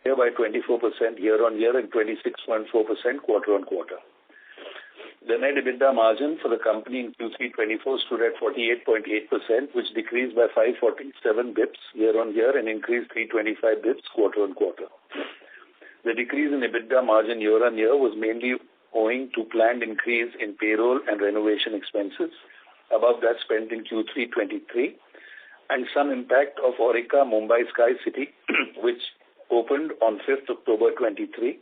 by 24% year-on-year and 26.4% quarter-on-quarter. The net EBITDA margin for the company in Q3-24 stood at 48.8%, which decreased by 547 bips year-on-year and increased 325 bips quarter-on-quarter. The decrease in EBITDA margin year-on-year was mainly owing to planned increase in payroll and renovation expenses above that spent in Q3-23 and some impact of Aurika Mumbai Sky City, which opened on 5th October 23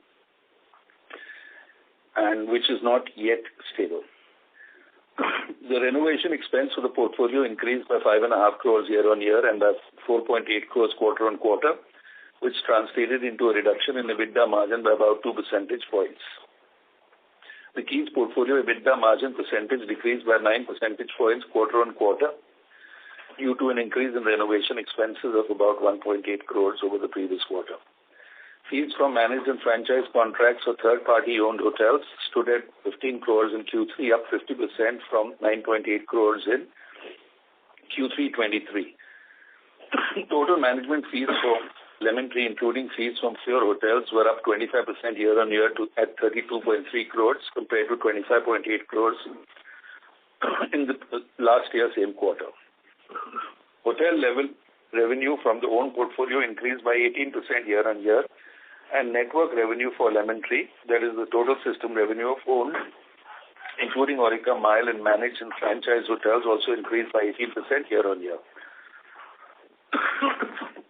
and which is not yet stable. The renovation expense for the portfolio increased by 5.5 crores year-on-year and by 4.8 crores quarter-on-quarter, which translated into a reduction in EBITDA margin by about 2 percentage points. The Keys portfolio EBITDA margin percentage decreased by 9 percentage points quarter-on-quarter due to an increase in renovation expenses of about 1.8 crores over the previous quarter. Fees from managed and franchise contracts for third-party owned hotels stood at 15 crores in Q3, up 50% from 9.8 crores in Q3-23. Total management fees for Lemon Tree, including fees from Pure Hotels, were up 25% year-on-year at 32.3 crores compared to 25.8 crores in the last year same quarter. Hotel level revenue from the owned portfolio increased by 18% year-on-year, and network revenue for Lemon Tree, that is the total system revenue of owned, including Aurika Mile and managed and franchise hotels, also increased by 18% year-on-year.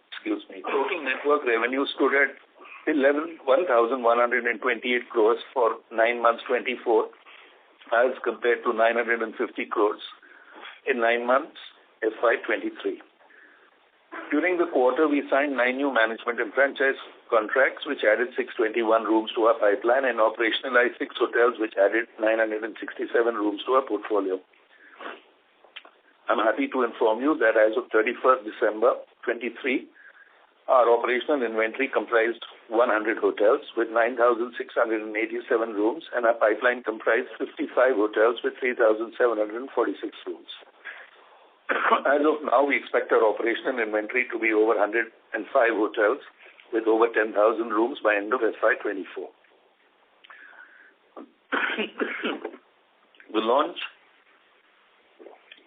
Excuse me. Total network revenue stood at 1,128 crores for 9 months 24 as compared to 950 crores in 9 months FY23. During the quarter, we signed 9 new management and franchise contracts, which added 621 rooms to our pipeline and operationalized 6 hotels, which added 967 rooms to our portfolio. I'm happy to inform you that as of 31st December 23, our operational inventory comprised 100 hotels with 9,687 rooms, and our pipeline comprised 55 hotels with 3,746 rooms. As of now, we expect our operational inventory to be over 105 hotels with over 10,000 rooms by end of FY24. The launch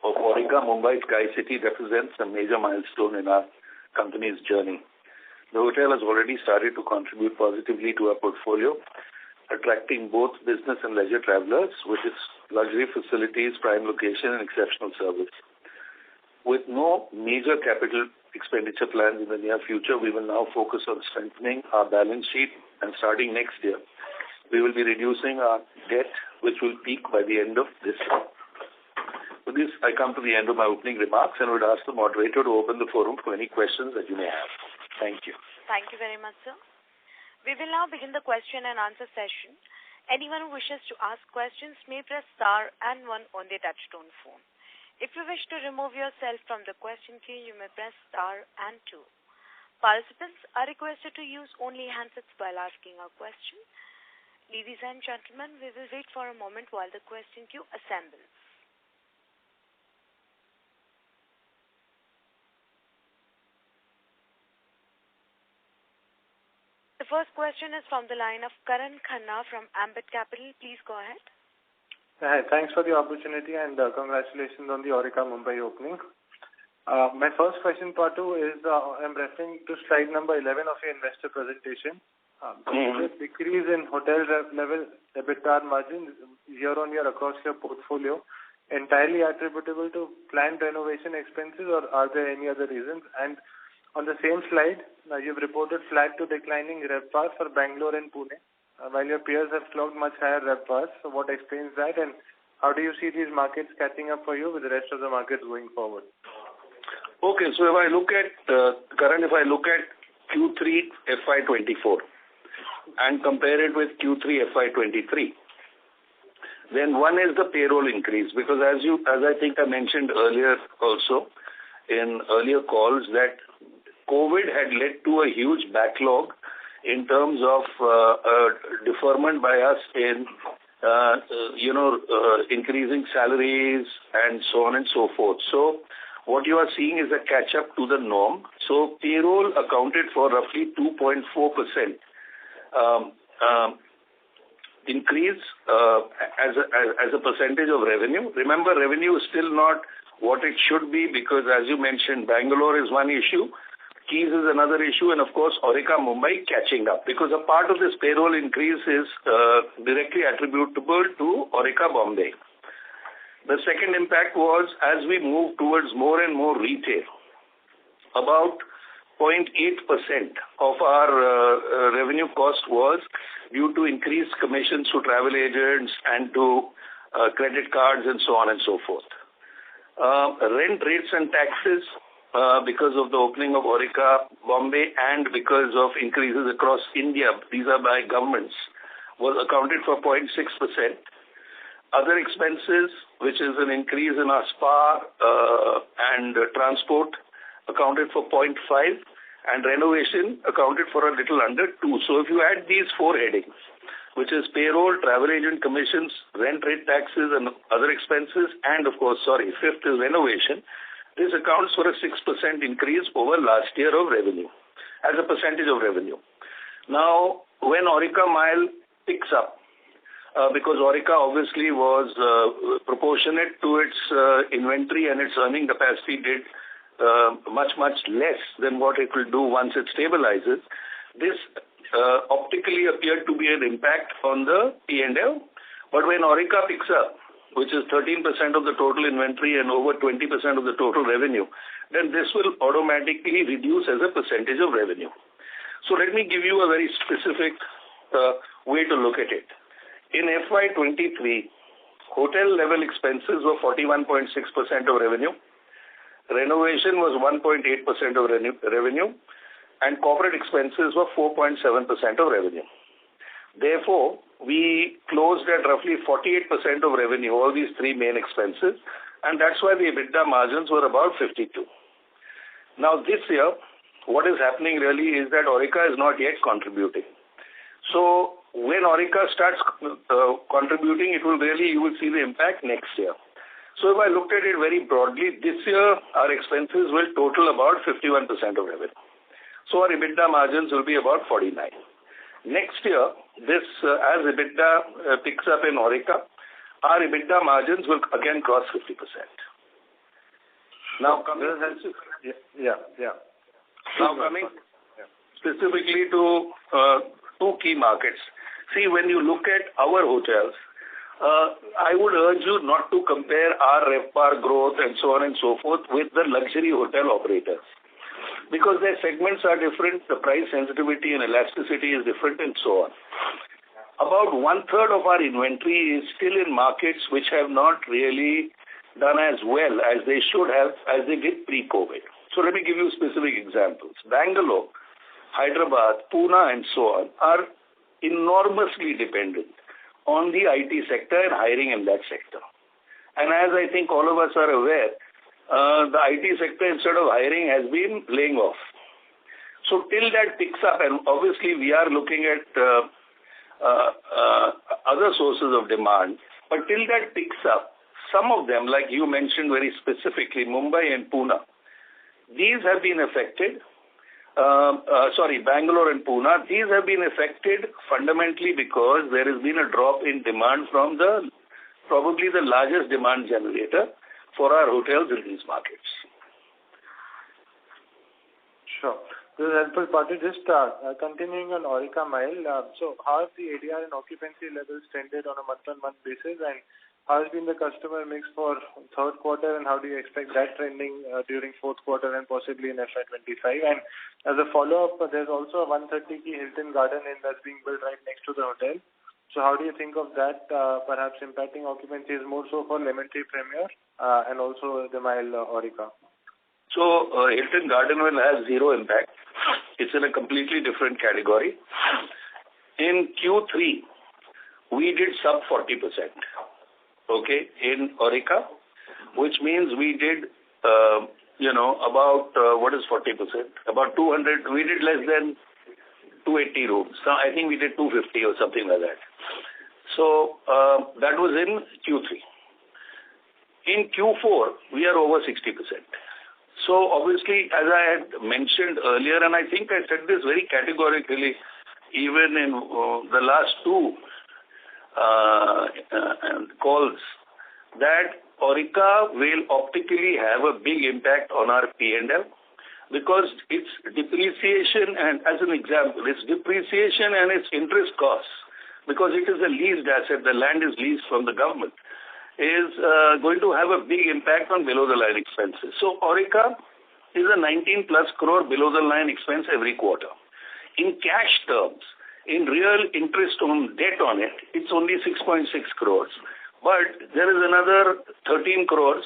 of Aurika Mumbai Sky City represents a major milestone in our company's journey. The hotel has already started to contribute positively to our portfolio, attracting both business and leisure travelers with its luxury facilities, prime location, and exceptional service. With no major capital expenditure plans in the near future, we will now focus on strengthening our balance sheet, and starting next year, we will be reducing our debt, which will peak by the end of this year. With this, I come to the end of my opening remarks and would ask the moderator to open the forum for any questions that you may have. Thank you. Thank you very much, sir. We will now begin the question and answer session. Anyone who wishes to ask questions may press star and 1 on their touchtone phone. If you wish to remove yourself from the question queue, you may press star and 2. Participants are requested to use only handsets while asking a question. Ladies and gentlemen, we will wait for a moment while the question queue assembles. The first question is from the line of Karan Khanna from Ambit Capital. Please go ahead. Hi, thanks for the opportunity and congratulations on the Aurika Mumbai opening. My first question, Patu, is I'm referring to slide number 11 of your investor presentation. The decrease in hotel level EBITDA margin year-on-year across your portfolio entirely attributable to planned renovation expenses, or are there any other reasons? And on the same slide, you've reported flat to declining RevPAR for Bangalore and Pune, while your peers have clocked much higher RevPARs. So what explains that, and how do you see these markets catching up for you with the rest of the markets going forward? Okay, so if I look at, if I look at Q3 FY24 and compare it with Q3 FY23, then one is the payroll increase, because as I think I mentioned earlier also in earlier calls, that COVID had led to a huge backlog in terms of deferment by us in, increasing salaries and so on and so forth. So what you are seeing is a catch-up to the norm. So payroll accounted for roughly 2.4% increase as a percentage of revenue. Remember, revenue is still not what it should be because, as you mentioned, Bangalore is one issue, Keys is another issue, and of course, Aurika Mumbai catching up because a part of this payroll increase is directly attributable to Aurika Bombay. The second impact was as we move towards more and more retail, about 0.8% of our revenue cost was due to increased commissions to travel agents and to credit cards and so on and so forth. Rent rates and taxes because of the opening of Aurika Bombay and because of increases across India, these are by governments, was accounted for 0.6%. Other expenses, which is an increase in our spa and transport, accounted for 0.5%, and renovation accounted for a little under 2%. So if you add these four headings, which is payroll, travel agent commissions, rent rate taxes and other expenses, and of course, fifth is renovation, this accounts for a 6% increase over last year of revenue, as a percentage of revenue. Now, when Aurika Mile picks up, because Aurika obviously was proportionate to its inventory and its earning capacity did much less than what it will do once it stabilizes. This optically appeared to be an impact on the P&L. But when Aurika picks up, which is 13% of the total inventory and over 20% of the total revenue, then this will automatically reduce as a percentage of revenue. So let me give you a very specific way to look at it. In FY23, hotel level expenses were 41.6% of revenue. Renovation was 1.8% of revenue, and corporate expenses were 4.7% of revenue. Therefore, we closed at roughly 48% of revenue, all these three main expenses, and that's why the EBITDA margins were about 52%. Now, this year, what is happening really is that Aurika is not yet contributing. So, when Aurika starts contributing, you will see the impact next year. So if I looked at it very broadly, this year our expenses will total about 51% of revenue. So our EBITDA margins will be about 49%. Next year, this as EBITDA picks up in Aurika, our EBITDA margins will again cross 50%. Now coming specifically to two key markets. See, when you look at our hotels, I would urge you not to compare our RevPAR growth and so on and so forth with the luxury hotel operators, because their segments are different, the price sensitivity and elasticity is different and so on. About 1/3 of our inventory is still in markets which have not really done as well as they should have, as they did pre-COVID. So let me give you specific examples. Bangalore, Hyderabad, Pune and so on are enormously dependent on the IT sector and hiring in that sector. And as I think all of us are aware, the IT sector instead of hiring has been laying off. So till that picks up, and obviously we are looking at other sources of demand, but till that picks up, some of them, like you mentioned very specifically, Mumbai and Pune, these have been affected. Bangalore and Pune, these have been affected fundamentally because there has been a drop in demand from probably the largest demand generator for our hotels in these markets. Sure. This is helpful, Patu. Just continuing on Aurika Mile, so how have the ADR and occupancy levels trended on a month-on-month basis, and how has been the customer mix for third quarter, and how do you expect that trending during fourth quarter and possibly in FY25? And as a follow-up, there's also a 130-key Hilton Garden Inn that's being built right next to the hotel. So how do you think of that perhaps impacting occupancies more so for Lemon Tree Premier and also the Mile Aurika? So Hilton Garden will have zero impact. It's in a completely different category. In Q3, we did sub 40%. Okay, in Aurika, which means we did, about, what is 40%? About 200, we did less than 280 rooms. So I think we did 250 or something like that. So that was in Q3. In Q4, we are over 60%. So obviously, as I had mentioned earlier, and I think I said this very categorically, even in the last two calls, that Aurika will optically have a big impact on our P&L because its depreciation, and as an example, its depreciation and its interest costs, because it is a leased asset, the land is leased from the government, is going to have a big impact on below the line expenses. So Aurika is a 19 plus crore below the line expense every quarter. In cash terms, in real interest on debt on it, it's only 6.6 crores. But there is another 13 crores,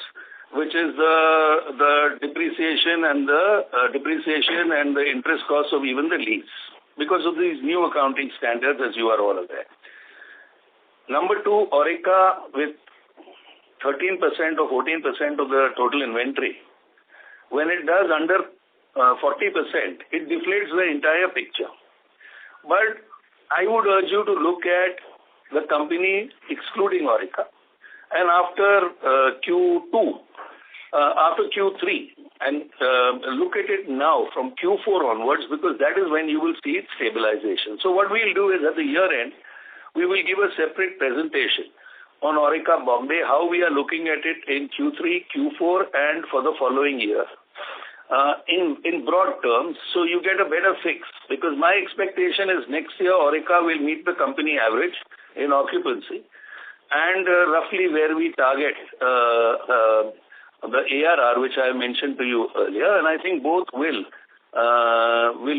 which is the depreciation and the interest costs of even the lease, because of these new accounting standards, as you are all aware. Number two, Aurika with 13% or 14% of the total inventory, when it does under 40%, it deflates the entire picture. But I would urge you to look at the company excluding Aurika, and after Q3, and look at it now from Q4 onwards, because that is when you will see its stabilization. So what we'll do is at the year end, we will give a separate presentation on Aurika Bombay, how we are looking at it in Q3, Q4, and for the following year. In broad terms, so you get a better fix, because my expectation is next year Aurika will meet the company average in occupancy and roughly where we target the ARR, which I mentioned to you earlier, and I think both will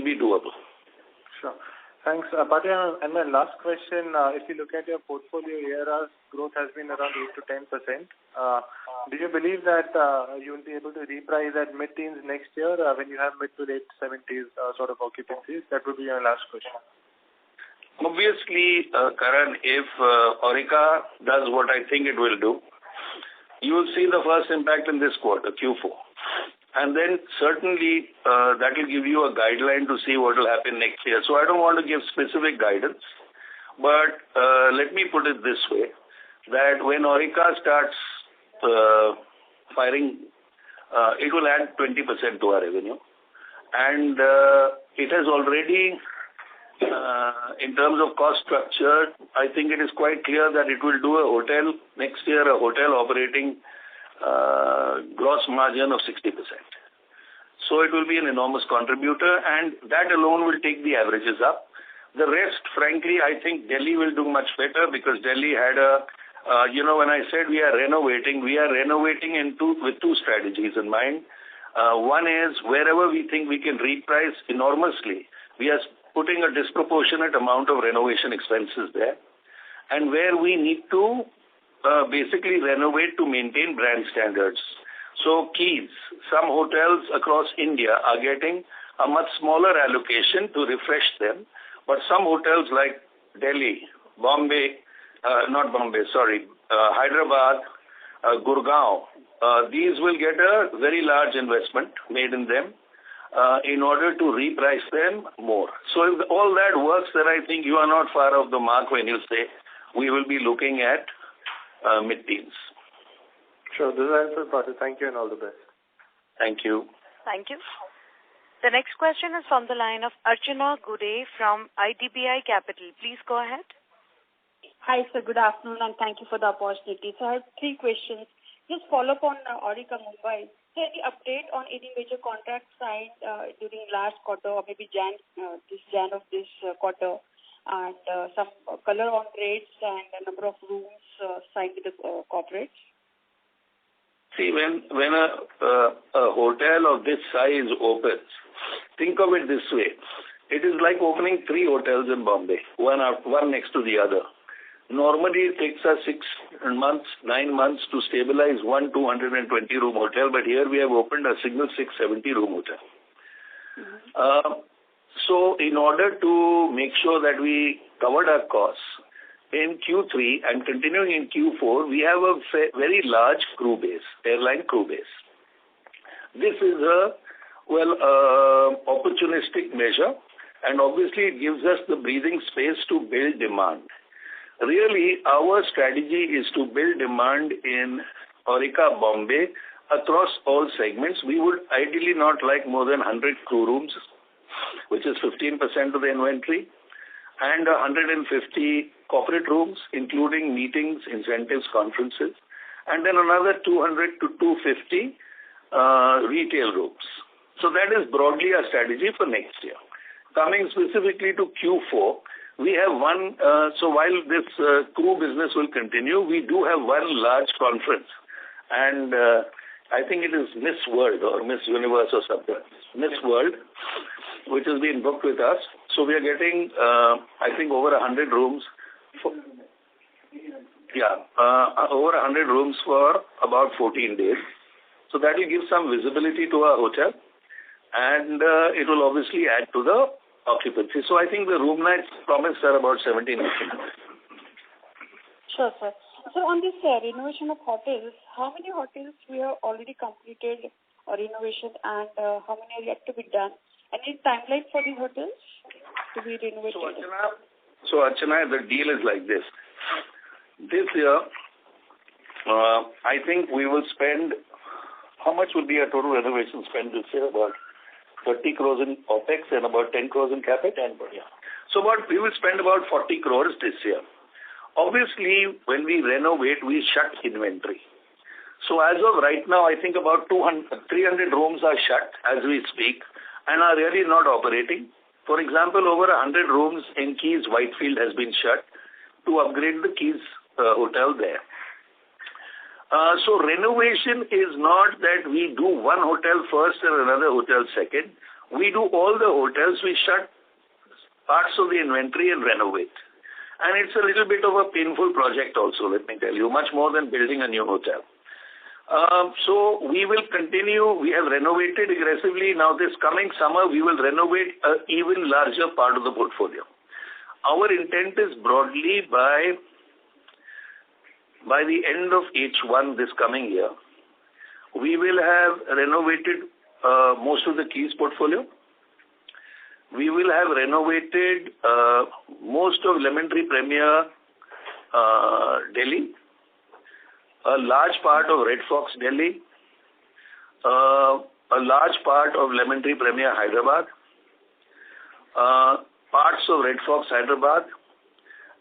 be doable. Sure. Thanks, Patil. And my last question, if you look at your portfolio, ARR growth has been around 8 to 10%. Do you believe that you will be able to reprice at mid-teens next year when you have mid to late 70s sort of occupancies? That would be my last question. Obviously, Karan, if Aurika does what I think it will do, you will see the first impact in this quarter, Q4. And then certainly that will give you a guideline to see what will happen next year. So I don't want to give specific guidance, but let me put it this way, that when Aurika starts firing, it will add 20% to our revenue. And it has already, in terms of cost structure, I think it is quite clear that it will do a hotel next year, a hotel operating gross margin of 60%. So it will be an enormous contributor, and that alone will take the averages up. The rest, frankly, I think Delhi will do much better, because Delhi had when I said we are renovating with two strategies in mind. One is wherever we think we can reprice enormously, we are putting a disproportionate amount of renovation expenses there. And where we need to basically renovate to maintain brand standards. So Keys, some hotels across India are getting a much smaller allocation to refresh them, but some hotels like Delhi, Hyderabad, Gurgaon, these will get a very large investment made in them in order to reprice them more. So if all that works, then I think you are not far off the mark when you say we will be looking at mid-teens. Sure, this is answer, Patil. Thank you and all the best. Thank you. Thank you. The next question is from the line of Archana Gude from IDBI Capital. Please go ahead. Hi, sir. Good afternoon, and thank you for the opportunity. So I have three questions. Just follow up on Aurika Mumbai. So any update on any major contracts signed during last quarter or maybe Jan of this quarter, and some color on rates and the number of rooms signed with the corporates? See, when a hotel of this size opens, think of it this way. It is like opening 3 hotels in Bombay, one next to the other. Normally, it takes us 9 months to stabilize one 220-room hotel, but here we have opened a single 670-room hotel. Mm-hmm. So in order to make sure that we covered our costs, in Q3 and continuing in Q4, we have a very large crew base, airline crew base. This is a opportunistic measure, and obviously it gives us the breathing space to build demand. Really, our strategy is to build demand in Aurika Bombay across all segments. We would ideally not like more than 100 crew rooms, which is 15% of the inventory, and 150 corporate rooms, including meetings, incentives, conferences, and then another 200 to 250 retail rooms. So that is broadly our strategy for next year. Coming specifically to Q4, we have one, so while this crew business will continue, we do have one large conference, and I think it is Miss World or Miss Universe or something, Miss World, which has been booked with us. So we are getting, I think, over 100 rooms. Over 100 rooms for about 14 days. So that will give some visibility to our hotel, and it will obviously add to the occupancy. So I think the room nights promised are about 17. Sure, sir. So on this renovation of hotels, how many hotels we have already completed renovation, and how many are yet to be done? Any timeline for these hotels to be renovated? So Archana, the deal is like this. This year, I think we will spend, how much will be our total renovation spend this year? About 30 crores in OPEX and about 10 crores in CAPEX. So we will spend about 40 crores this year. Obviously, when we renovate, we shut inventory. So as of right now, I think about 300 rooms are shut as we speak and are really not operating. For example, over 100 rooms in Keys Whitefield has been shut to upgrade the Keys hotel there. So renovation is not that we do one hotel first and another hotel second. We do all the hotels. We shut parts of the inventory and renovate. And it's a little bit of a painful project also, let me tell you, much more than building a new hotel. So we will continue. We have renovated aggressively. Now this coming summer, we will renovate an even larger part of the portfolio. Our intent is broadly by the end of H1 this coming year, we will have renovated most of the Keys portfolio. We will have renovated most of Lemon Tree Premier Delhi, a large part of Red Fox Delhi, a large part of Lemon Tree Premier Hyderabad, parts of Red Fox Hyderabad,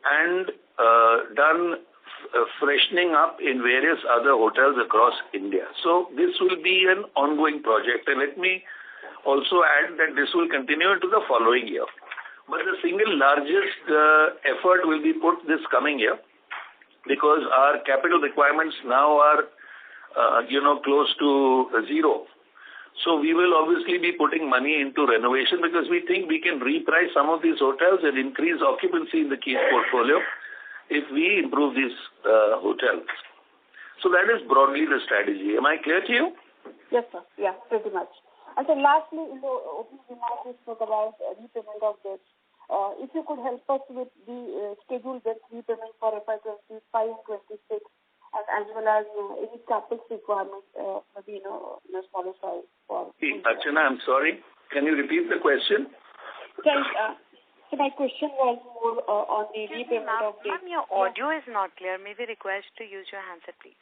and done freshening up in various other hotels across India. So this will be an ongoing project, and let me also add that this will continue into the following year. But the single largest effort will be put this coming year, because our capital requirements now are close to zero. So we will obviously be putting money into renovation, because we think we can reprice some of these hotels and increase occupancy in the Keys portfolio if we improve these hotels. So that is broadly the strategy. Am I clear to you? Yes, sir. Yeah, pretty much. And so lastly, in the opening remarks, we spoke about repayment of debt. If you could help us with the scheduled debt repayment for FY25 and 26, and as well as any capital requirements, maybe in a smaller size. Archana, I'm sorry. Can you repeat the question? Yes, so my question was more on the repayment of debt. Ma'am, your audio is not clear. May we request to use your handset, please?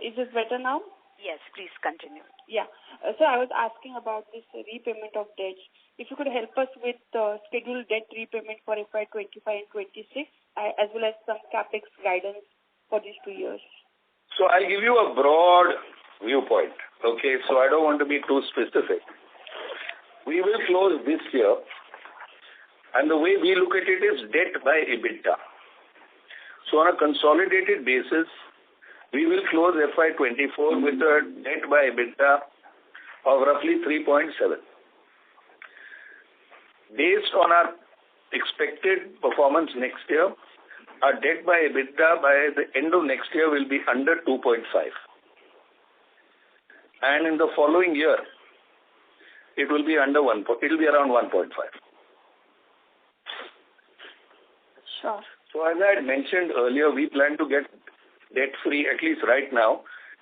Is this better now? Yes, please continue. Yeah. So I was asking about this repayment of debt. If you could help us with scheduled debt repayment for FY25 and 26, as well as some CAPEX guidance for these 2 years. So I'll give you a broad viewpoint. Okay, so I don't want to be too specific. We will close this year, and the way we look at it is debt by EBITDA. So on a consolidated basis, we will close FY24 with a debt by EBITDA of roughly 3.7. Based on our expected performance next year, our debt by EBITDA by the end of next year will be under 2.5. And in the following year, it will be under 1. It will be around 1.5. Sure. So as I had mentioned earlier, we plan to get debt-free, at least right now,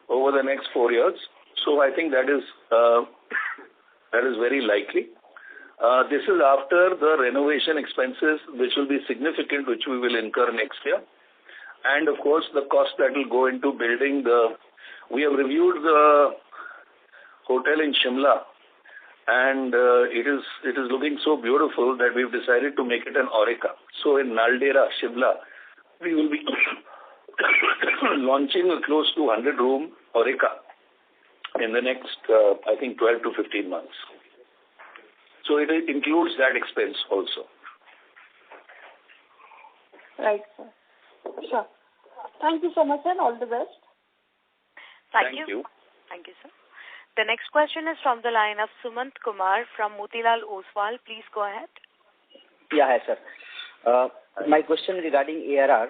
over the next 4 years. So I think that is very likely. This is after the renovation expenses, which will be significant, which we will incur next year. And of course, the cost that will go into building the We have reviewed the hotel in Shimla, and it is looking so beautiful that we've decided to make it an Aurika. So in Naldera, Shimla, we will be launching a close to 100-room Aurika in the next, I think, 12 to 15 months. So it includes that expense also. Right, sir. Sure. Thank you so much, sir. All the best. Thank you. Thank you, sir. The next question is from the line of Sumant Kumar from Motilal Oswal. Please go ahead. Yeah, hi, sir. My question regarding ARR.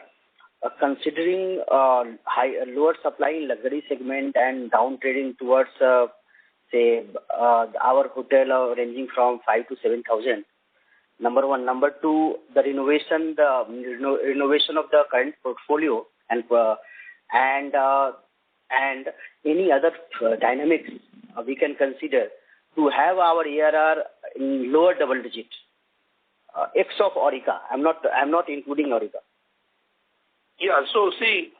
Considering lower supply in luxury segment and down trading towards, say, our hotel ranging from 5 to 7,000. Number one. Number two, the renovation of the current portfolio and any other dynamics we can consider to have our ARR in lower double digit. X of Aurika. I'm not including Aurika. Yeah, so see,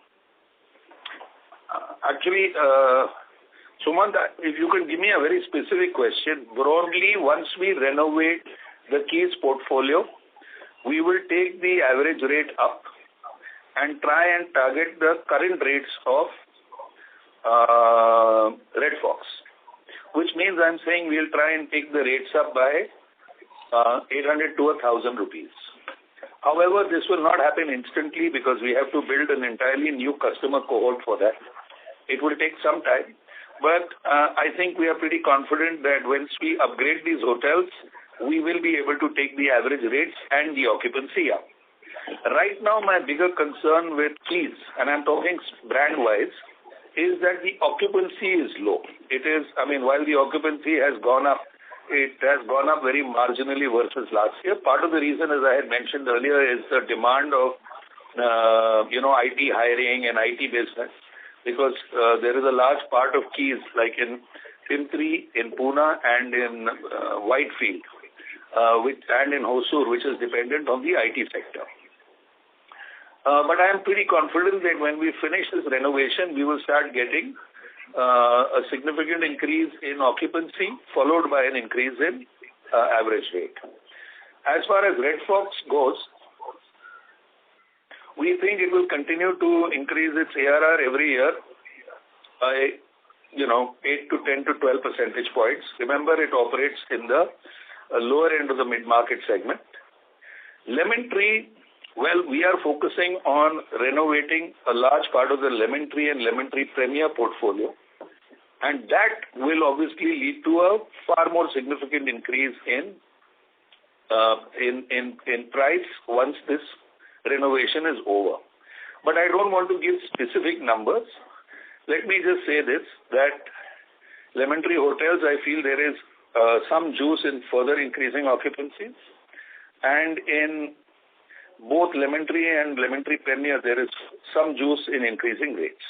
actually, Sumant, if you can give me a very specific question, broadly, once we renovate the Keys portfolio, we will take the average rate up and try and target the current rates of Red Fox, which means I'm saying we'll try and take the rates up by 800 to 1,000 rupees. However, this will not happen instantly because we have to build an entirely new customer cohort for that. It will take some time, but I think we are pretty confident that once we upgrade these hotels, we will be able to take the average rates and the occupancy up. Right now, my bigger concern with Keys, and I'm talking brand-wise, is that the occupancy is low. It is, while the occupancy has gone up, it has gone up very marginally versus last year. Part of the reason, as I had mentioned earlier, is the demand of, IT hiring and IT business, because there is a large part of Keys, like in Pimpri, in Pune, and in Whitefield, and in Hosur, which is dependent on the IT sector. But I am pretty confident that when we finish this renovation, we will start getting a significant increase in occupancy, followed by an increase in average rate. As far as Red Fox goes, we think it will continue to increase its ARR every year by, 8 to 10 to 12 percentage points. Remember, it operates in the lower end of the mid-market segment. Lemon Tree, well, we are focusing on renovating a large part of the Lemon Tree and Lemon Tree Premier portfolio, and that will obviously lead to a far more significant increase in price once this renovation is over. But I don't want to give specific numbers. Let me just say this, that Lemon Tree Hotels, I feel there is some juice in further increasing occupancies, and in both Lemon Tree and Lemon Tree Premier, there is some juice in increasing rates.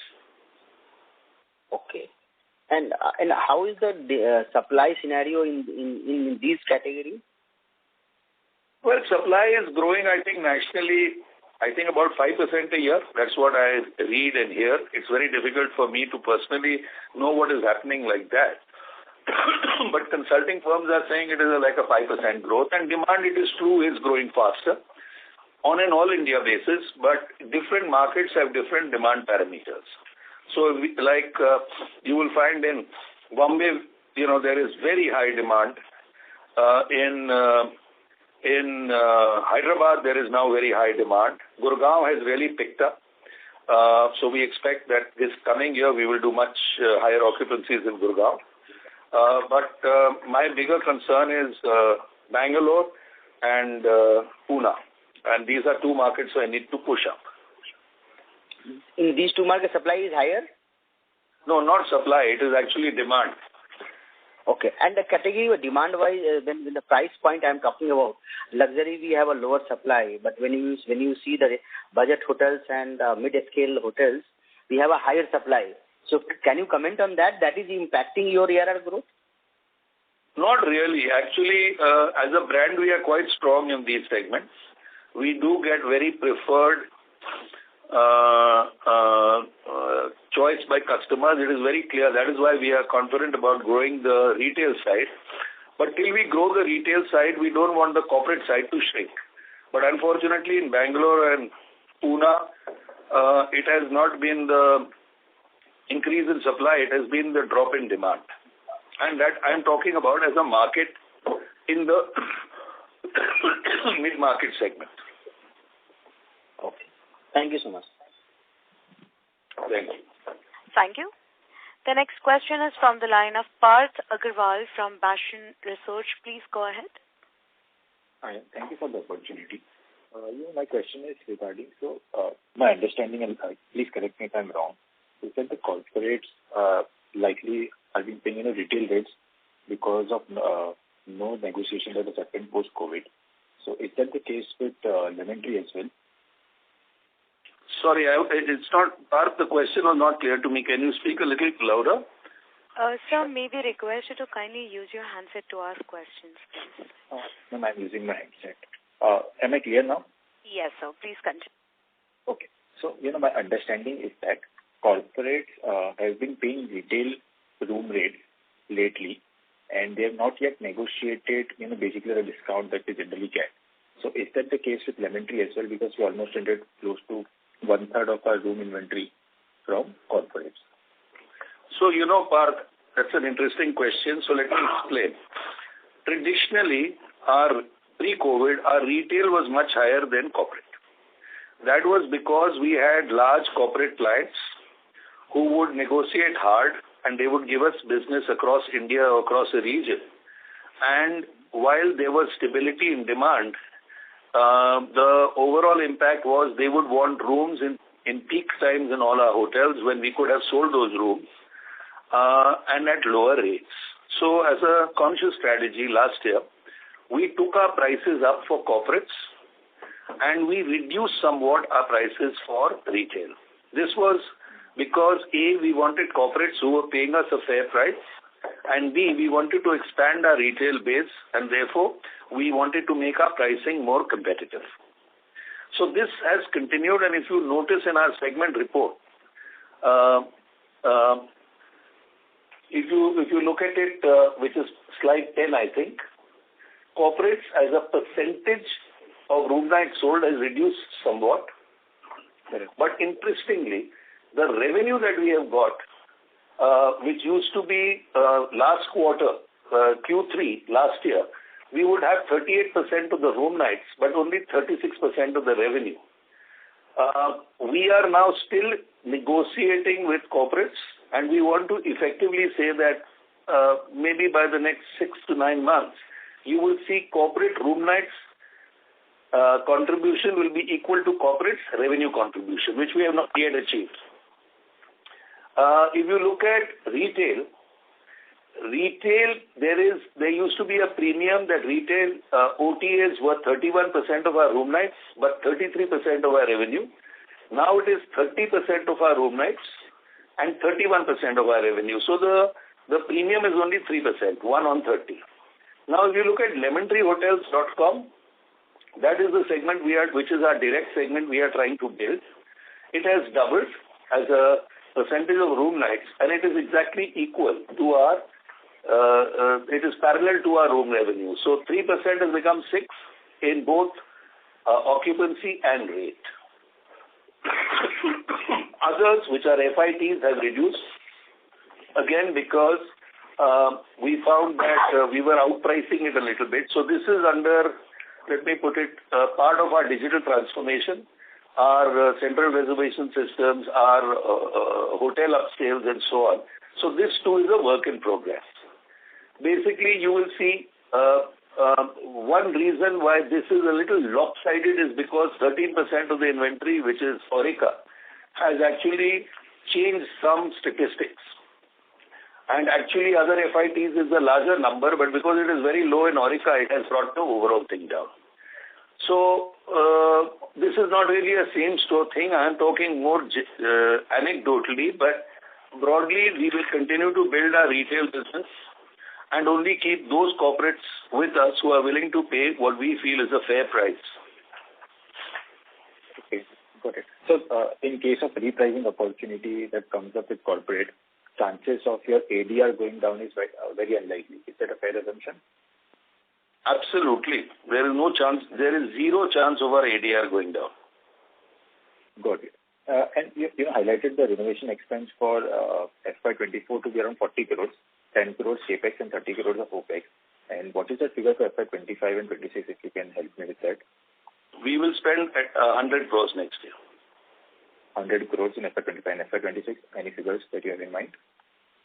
Okay. And how is the supply scenario in these categories? Well, supply is growing, I think, nationally, about 5% a year. That's what I read and hear. It's very difficult for me to personally know what is happening like that. But consulting firms are saying it is like a 5% growth, and demand, it is true, is growing faster on an all-India basis, but different markets have different demand parameters. So, you will find in Bombay, there is very high demand. In Hyderabad, there is now very high demand. Gurgaon has really picked up. So we expect that this coming year, we will do much higher occupancies in Gurgaon. But my bigger concern is Bangalore and Pune. And these are two markets I need to push up. In these two markets, supply is higher? No, not supply. It is actually demand. Okay. And the category demand-wise, when the price point I'm talking about, luxury, we have a lower supply. But when you see the budget hotels and mid-scale hotels, we have a higher supply. So can you comment on that? That is impacting your ARR growth? Not really. Actually, as a brand, we are quite strong in these segments. We do get very preferred choice by customers. It is very clear. That is why we are confident about growing the retail side. But till we grow the retail side, we don't want the corporate side to shrink. But unfortunately, in Bangalore and Pune, it has not been the increase in supply, it has been the drop in demand. And that I am talking about as a market in the mid-market segment. Okay. Thank you so much. Thank you. Thank you. The next question is from the line of Parth Agarwal from Bastion Research. Please go ahead. Hi, thank you for the opportunity. My question is regarding, my understanding, and please correct me if I'm wrong, is that the corporates likely have been paying retail rates because of no negotiation that has happened post-COVID. So is that the case with Lemon Tree as well? Sorry, it's not, Parth, the question was not clear to me. Can you speak a little louder? Sir, may we request you to kindly use your handset to ask questions, please? No, I'm using my handset. Am I clear now? Yes, sir. Please continue. Okay. So, my understanding is that corporates have been paying retail room rates lately, and they have not yet negotiated, basically the discount that they generally get. So is that the case with Lemon Tree as well? Because we almost ended close to 1/3 of our room inventory from corporates. So, Parth, that's an interesting question. So let me explain. Traditionally, pre-COVID, our retail was much higher than corporate. That was because we had large corporate clients who would negotiate hard, and they would give us business across India or across a region. And while there was stability in demand, the overall impact was they would want rooms in peak times in all our hotels when we could have sold those rooms and at lower rates. So as a conscious strategy last year, we took our prices up for corporates and we reduced somewhat our prices for retail. This was because A, we wanted corporates who were paying us a fair price, and B, we wanted to expand our retail base, and therefore we wanted to make our pricing more competitive. So this has continued, and if you notice in our segment report, if you look at it, which is slide 10, I think, corporates as a percentage of room nights sold has reduced somewhat. But interestingly, the revenue that we have got, which used to be last quarter, Q3 last year, we would have 38% of the room nights, but only 36% of the revenue. We are now still negotiating with corporates, and we want to effectively say that maybe by the next 6 to 9 months, you will see corporate room nights contribution will be equal to corporate's revenue contribution, which we have not yet achieved. If you look at retail, there used to be a premium that retail OTAs were 31% of our room nights, but 33% of our revenue. Now it is 30% of our room nights and 31% of our revenue. So the premium is only 3%, 1 on 30. Now if you look at lemontreehotels.com, that is the segment which is our direct segment we are trying to build. It has doubled as a percentage of room nights, and it is exactly equal to our, it is parallel to our room revenue. So 3% has become 6 in both occupancy and rate. Others, which are FITs, have reduced, again because we found that we were outpricing it a little bit. So this is under, let me put it, part of our digital transformation. Our central reservation systems, our hotel upscales and so on. So this too is a work in progress. Basically, you will see one reason why this is a little lopsided is because 13% of the inventory, which is Aurika, has actually changed some statistics. And actually other FITs is a larger number, but because it is very low in Aurika, it has brought the overall thing down. So this is not really a same-store thing. I am talking more anecdotally, but broadly, we will continue to build our retail business and only keep those corporates with us who are willing to pay what we feel is a fair price. Okay, got Got it. So, in case of repricing opportunity that comes up with corporate, chances of your ADR going down is very unlikely. Is that a fair assumption? Absolutely. There is no chance. There is zero chance of our ADR going down. Got it. And you highlighted the renovation expense for FY24 to be around 40 crores, 10 crores CAPEX and 30 crores of OPEX. And what is the figure for FY25 and 26, if you can help me with that? We will spend 100 crores next year. 100 crores in FY25 and FY26. Any figures that you have in mind?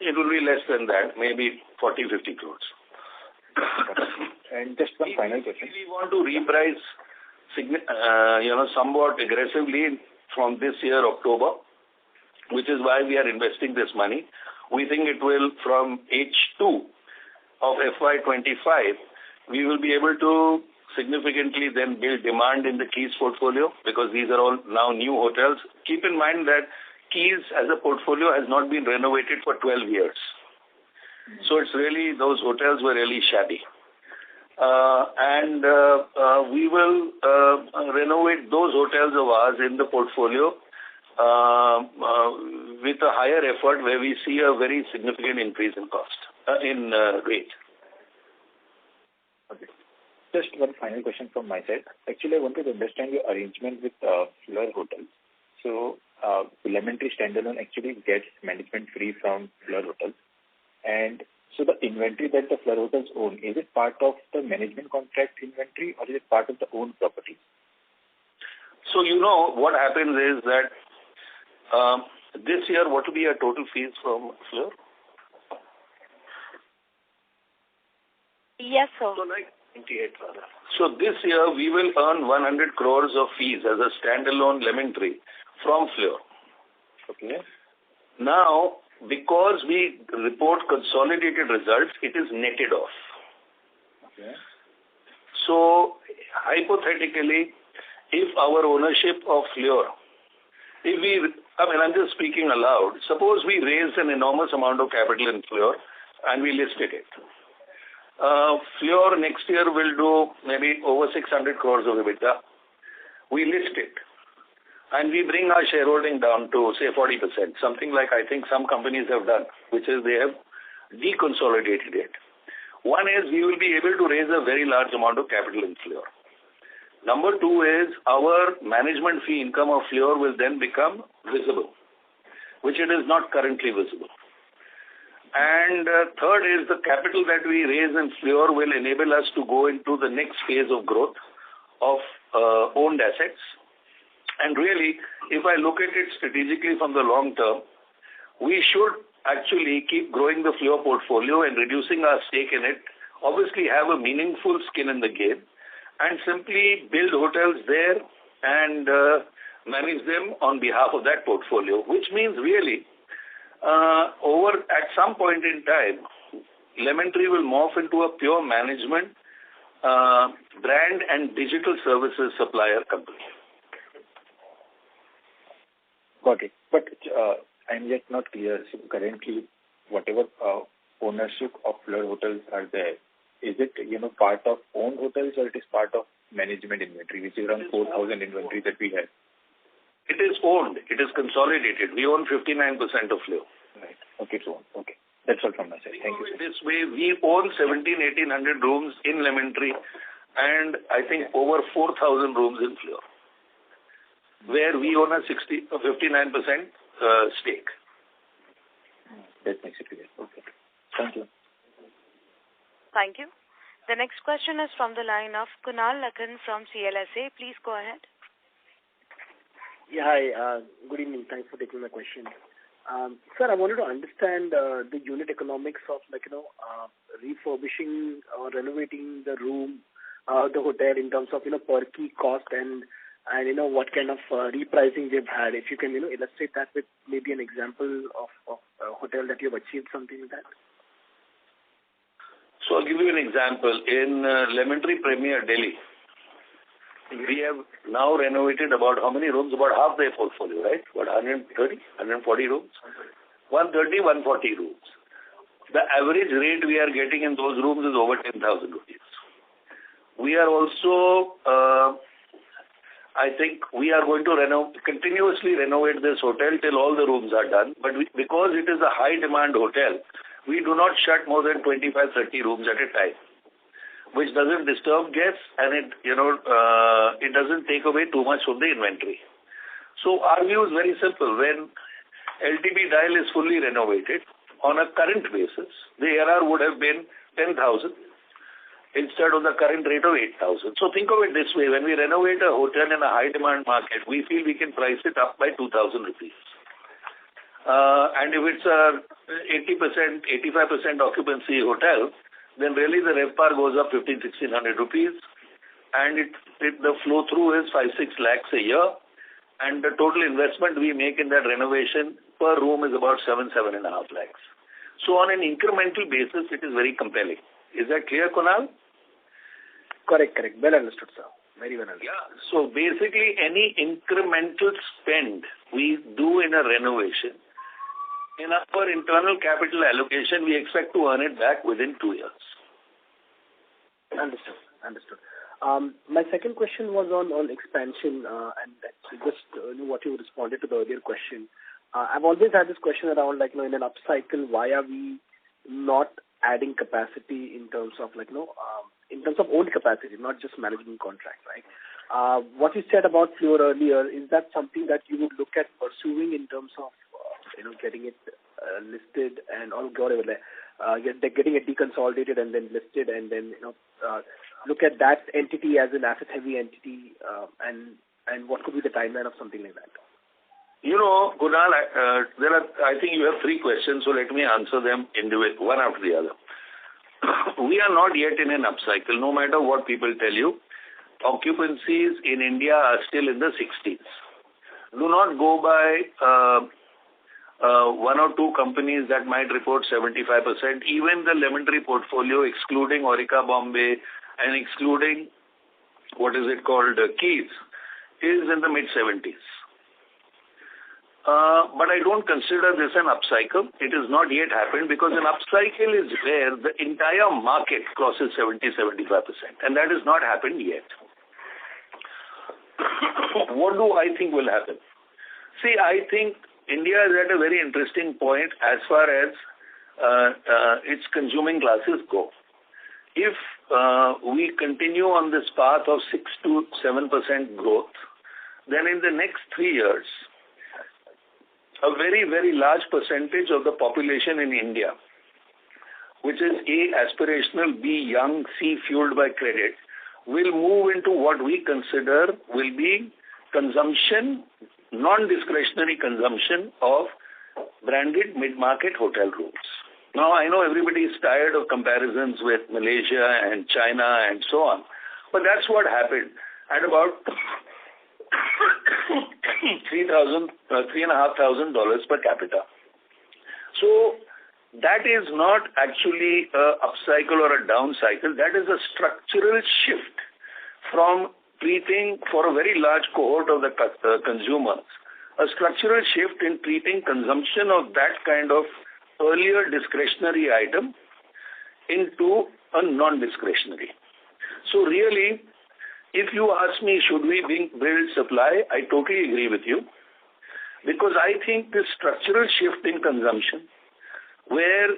It will be less than that, maybe 40-50 crores. And just one final question. We want to reprice somewhat aggressively from this year, October, which is why we are investing this money. We think it will, from H2 of FY25, we will be able to significantly then build demand in the Keys portfolio, because these are all now new hotels. Keep in mind that Keys as a portfolio has not been renovated for 12 years. So it's really, those hotels were really shabby. We will renovate those hotels of ours in the portfolio with a higher effort, where we see a very significant increase in cost, in rate. Okay. Just one final question from my side. Actually, I wanted to understand your arrangement with Fleur Hotels. So, Lemon Tree standalone actually gets management free from Fleur Hotels. And so the inventory that the Fleur Hotels own, is it part of the management contract inventory, or is it part of the owned property? So, what happens is that this year, what will be our total fees from Fleur? Yes, sir. So, 98 rather. So this year, we will earn 100 crores of fees as a standalone Lemon Tree from Fleur. Okay. Now, because we report consolidated results, it is netted off. Okay. So, hypothetically, if our ownership of Fleur, I'm just speaking aloud, suppose we raised an enormous amount of capital in Fleur and we listed it. Fleur next year will do maybe over 600 crores of EBITDA. We list it. And we bring our shareholding down to, say, 40%, something like I think some companies have done, which is they have deconsolidated it. One is we will be able to raise a very large amount of capital in Fleur. Number two is our management fee income of Fleur will then become visible, which it is not currently visible. And third is the capital that we raise in Fleur will enable us to go into the next phase of growth of owned assets. And really, if I look at it strategically from the long term, we should actually keep growing the Fleur portfolio and reducing our stake in it, obviously have a meaningful skin in the game, and simply build hotels there and manage them on behalf of that portfolio, which means really, at some point in time, Lemon Tree will morph into a pure management, brand and digital services supplier company. Got it. But I'm yet not clear. So currently, whatever ownership of Fleur Hotels are there, is it part of owned hotels, or it is part of management inventory, which is around 4,000 inventory that we have? It is owned. It is consolidated. We own 59% of Fleur. Right. Okay, so okay. That's all from my side. Thank you. This way, we own 1,800 rooms in Lemon Tree, and I think over 4,000 rooms in Fleur, where we own a 59% stake. That makes it clear. Okay. Thank you. Thank you. The next question is from the line of Kunal Lakhan from CLSA. Please go ahead. Yeah, hi. Good evening. Thanks for taking my question. Sir, I wanted to understand the unit economics of refurbishing or renovating the room, the hotel in terms of per key cost and what kind of repricing they've had. If you can illustrate that with maybe an example of a hotel that you've achieved something like that. So I'll give you an example. In Lemon Tree Premier Delhi, we have now renovated about how many rooms? About half their portfolio, right? What, 130, 140 rooms? 130, 140 rooms. The average rate we are getting in those rooms is over 10,000 rupees. We are also I think we are going to continuously renovate this hotel till all the rooms are done. But because it is a high-demand hotel, we do not shut more than 25, 30 rooms at a time, which doesn't disturb guests and it doesn't take away too much from the inventory. So our view is very simple. When LTB dial is fully renovated, on a current basis, the ARR would have been 10,000 instead of the current rate of 8,000. So think of it this way. When we renovate a hotel in a high-demand market, we feel we can price it up by 2,000 rupees. And if it's a 80%, 85% occupancy hotel, then really the RevPAR goes up 1,500-1,600 rupees. And the flow-through is 5-6 lakhs a year. And the total investment we make in that renovation per room is about 7.5 lakhs. So on an incremental basis, it is very compelling. Is that clear, Kunal? Correct. Well understood, sir. Very well understood. Yeah. So basically, any incremental spend we do in a renovation, in our internal capital allocation, we expect to earn it back within 2 years. Understood. My second question was on expansion, and just what you responded to the earlier question. I've always had this question around, in an upcycle, why are we not adding capacity in terms of in terms of own capacity, not just management contract, right? What you said about Fleur earlier, is that something that you would look at pursuing in terms of getting it listed and getting it deconsolidated and then listed, and then look at that entity as an asset-heavy entity, and what could be the timeline of something like that? Kunal, I think you have 3 questions, so let me answer them one after the other. We are not yet in an upcycle, no matter what people tell you. Occupancies in India are still in the 60s. Do not go by 1 or 2 companies that might report 75%. Even the Lemon Tree portfolio, excluding Aurika Bombay and excluding Keys, is in the mid-70s. But I don't consider this an upcycle. It has not yet happened, because an upcycle is where the entire market crosses 70-75%, and that has not happened yet. What do I think will happen? See, I think India is at a very interesting point as far as its consuming classes go. If we continue on this path of 6 to 7% growth, then in the next 3 years, a very, very large percentage of the population in India, which is A, aspirational, B, young, C, fueled by credit, will move into what we consider will be consumption, non-discretionary consumption of branded mid-market hotel rooms. Now, I know everybody is tired of comparisons with Malaysia and China and so on, but that's what happened at about $3,500 per capita. So that is not actually an upcycle or a down cycle. That is a structural shift from treating, for a very large cohort of the consumers, a structural shift in treating consumption of that kind of earlier discretionary item into a non-discretionary. So really, if you ask me, should we build supply, I totally agree with you, because I think this structural shift in consumption, where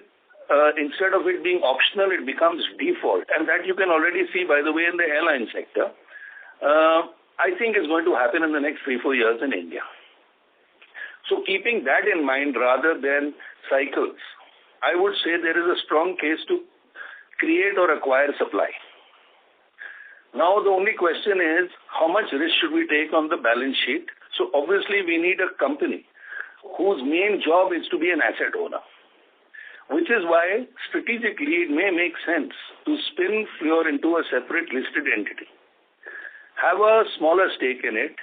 instead of it being optional, it becomes default, and that you can already see, by the way, in the airline sector, I think is going to happen in the next 3-4 years in India. So keeping that in mind rather than cycles, I would say there is a strong case to create or acquire supply. Now the only question is, how much risk should we take on the balance sheet? So obviously we need a company whose main job is to be an asset owner, which is why strategically it may make sense to spin Fleur into a separate listed entity, have a smaller stake in it,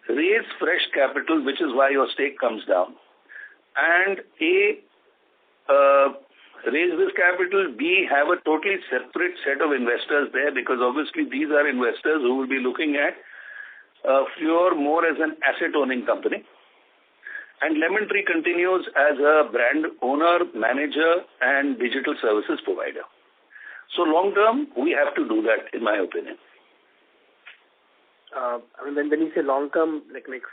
raise fresh capital, which is why your stake comes down, and raise this capital, B, have a totally separate set of investors there, because obviously these are investors who will be looking at Fleur more as an asset-owning company. And Lemon Tree continues as a brand owner, manager, and digital services provider. So long term, we have to do that, in my opinion. when you say long term, like next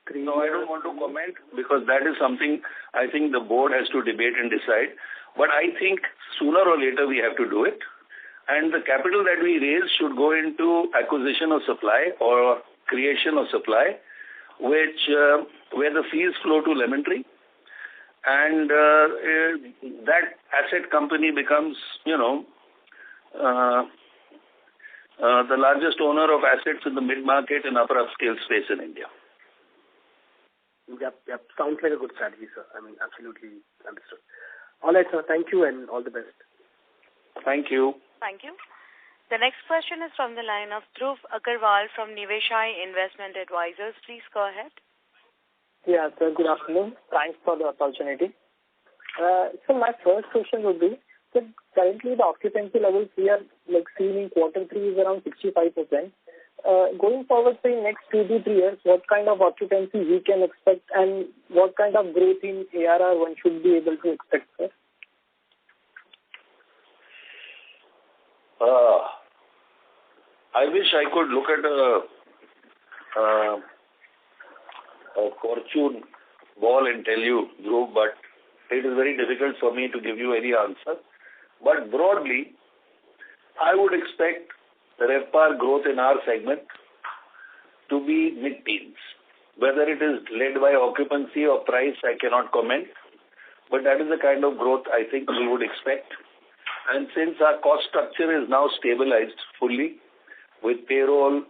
3 years? No, I don't want to comment because that is something I think the board has to debate and decide. But I think sooner or later we have to do it. And the capital that we raise should go into acquisition of supply or creation of supply, which where the fees flow to Lemon Tree. And that asset company becomes, the largest owner of assets in the mid-market and upper upscale space in India. Yep. Sounds like a good strategy, sir. I mean, absolutely understood. All right, sir. Thank you and all the best. Thank you. Thank you. The next question is from the line of Dhruv Agarwal from Niveshaay Investment Advisors. Please go ahead. Yeah, sir. Good afternoon. Thanks for the opportunity. So my first question would be, so currently the occupancy levels we are seeing in Q3 is around 65%. Going forward, say next 2 to 3 years, what kind of occupancy we can expect and what kind of growth in ARR one should be able to expect, sir? I wish I could look at a fortune ball and tell you, Dhruv, but it is very difficult for me to give you any answer. But broadly, I would expect the RevPAR growth in our segment to be mid-teens. Whether it is led by occupancy or price, I cannot comment. But that is the kind of growth I think we would expect. And since our cost structure is now stabilized fully, with payroll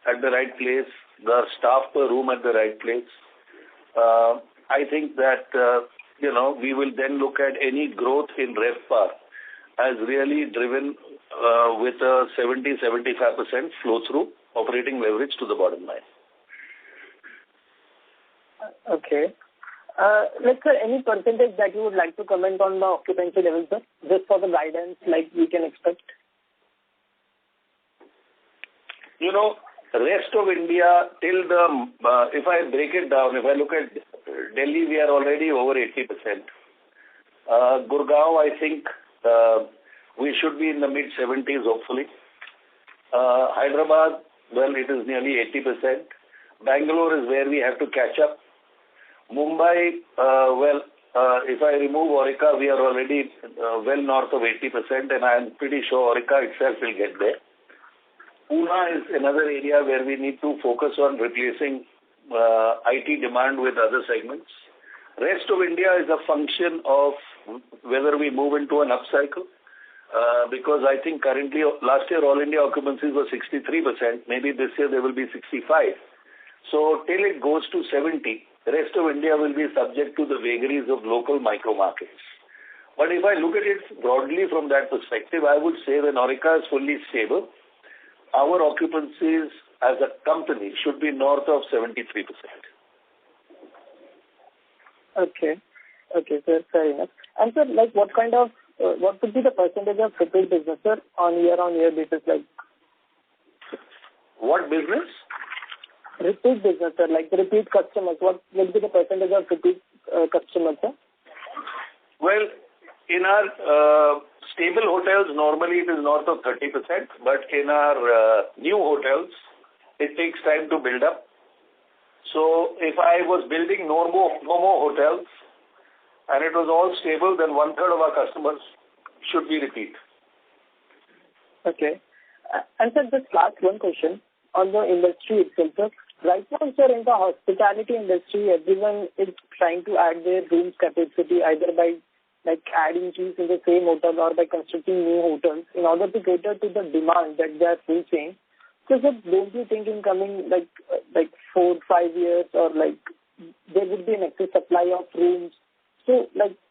at the right place, the staff per room at the right place, I think that, we will then look at any growth in RevPAR as really driven with a 70-75% flow-through operating leverage to the bottom line. Okay. Let's say any percentage that you would like to comment on the occupancy levels, sir, just for the guidance we can expect. Rest of India till if I break it down, if I look at Delhi, we are already over 80%. Gurgaon, I think we should be in the mid-70s, hopefully. Hyderabad, well, it is nearly 80%. Bangalore is where we have to catch up. Mumbai, if I remove Aurika, we are already well north of 80%, and I am pretty sure Aurika itself will get there. Pune is another area where we need to focus on replacing IT demand with other segments. Rest of India is a function of whether we move into an upcycle, because I think currently, last year all India occupancies were 63%. Maybe this year they will be 65. So till it goes to 70, the rest of India will be subject to the vagaries of local micro markets. But if I look at it broadly from that perspective, I would say when Aurika is fully stable, our occupancies as a company should be north of 73%. Okay, sir, fair enough. And sir, what would be the percentage of repeat business, sir, on year-on-year basis? What business? Repeat business, sir, repeat customers. What would be the percentage of repeat customers, sir? Well, in our stable hotels, normally it is north of 30%, but in our new hotels, it takes time to build up. So if I was building no more hotels and it was all stable, then 1/3 of our customers should be repeat. Okay. And sir, just last one question on the industry itself, sir. Right now, sir, in the hospitality industry, everyone is trying to add their rooms capacity either by adding keys in the same hotel or by constructing new hotels in order to cater to the demand that they are facing. So, sir, don't you think in coming 4 to 5 years or there would be an excess supply of rooms? So,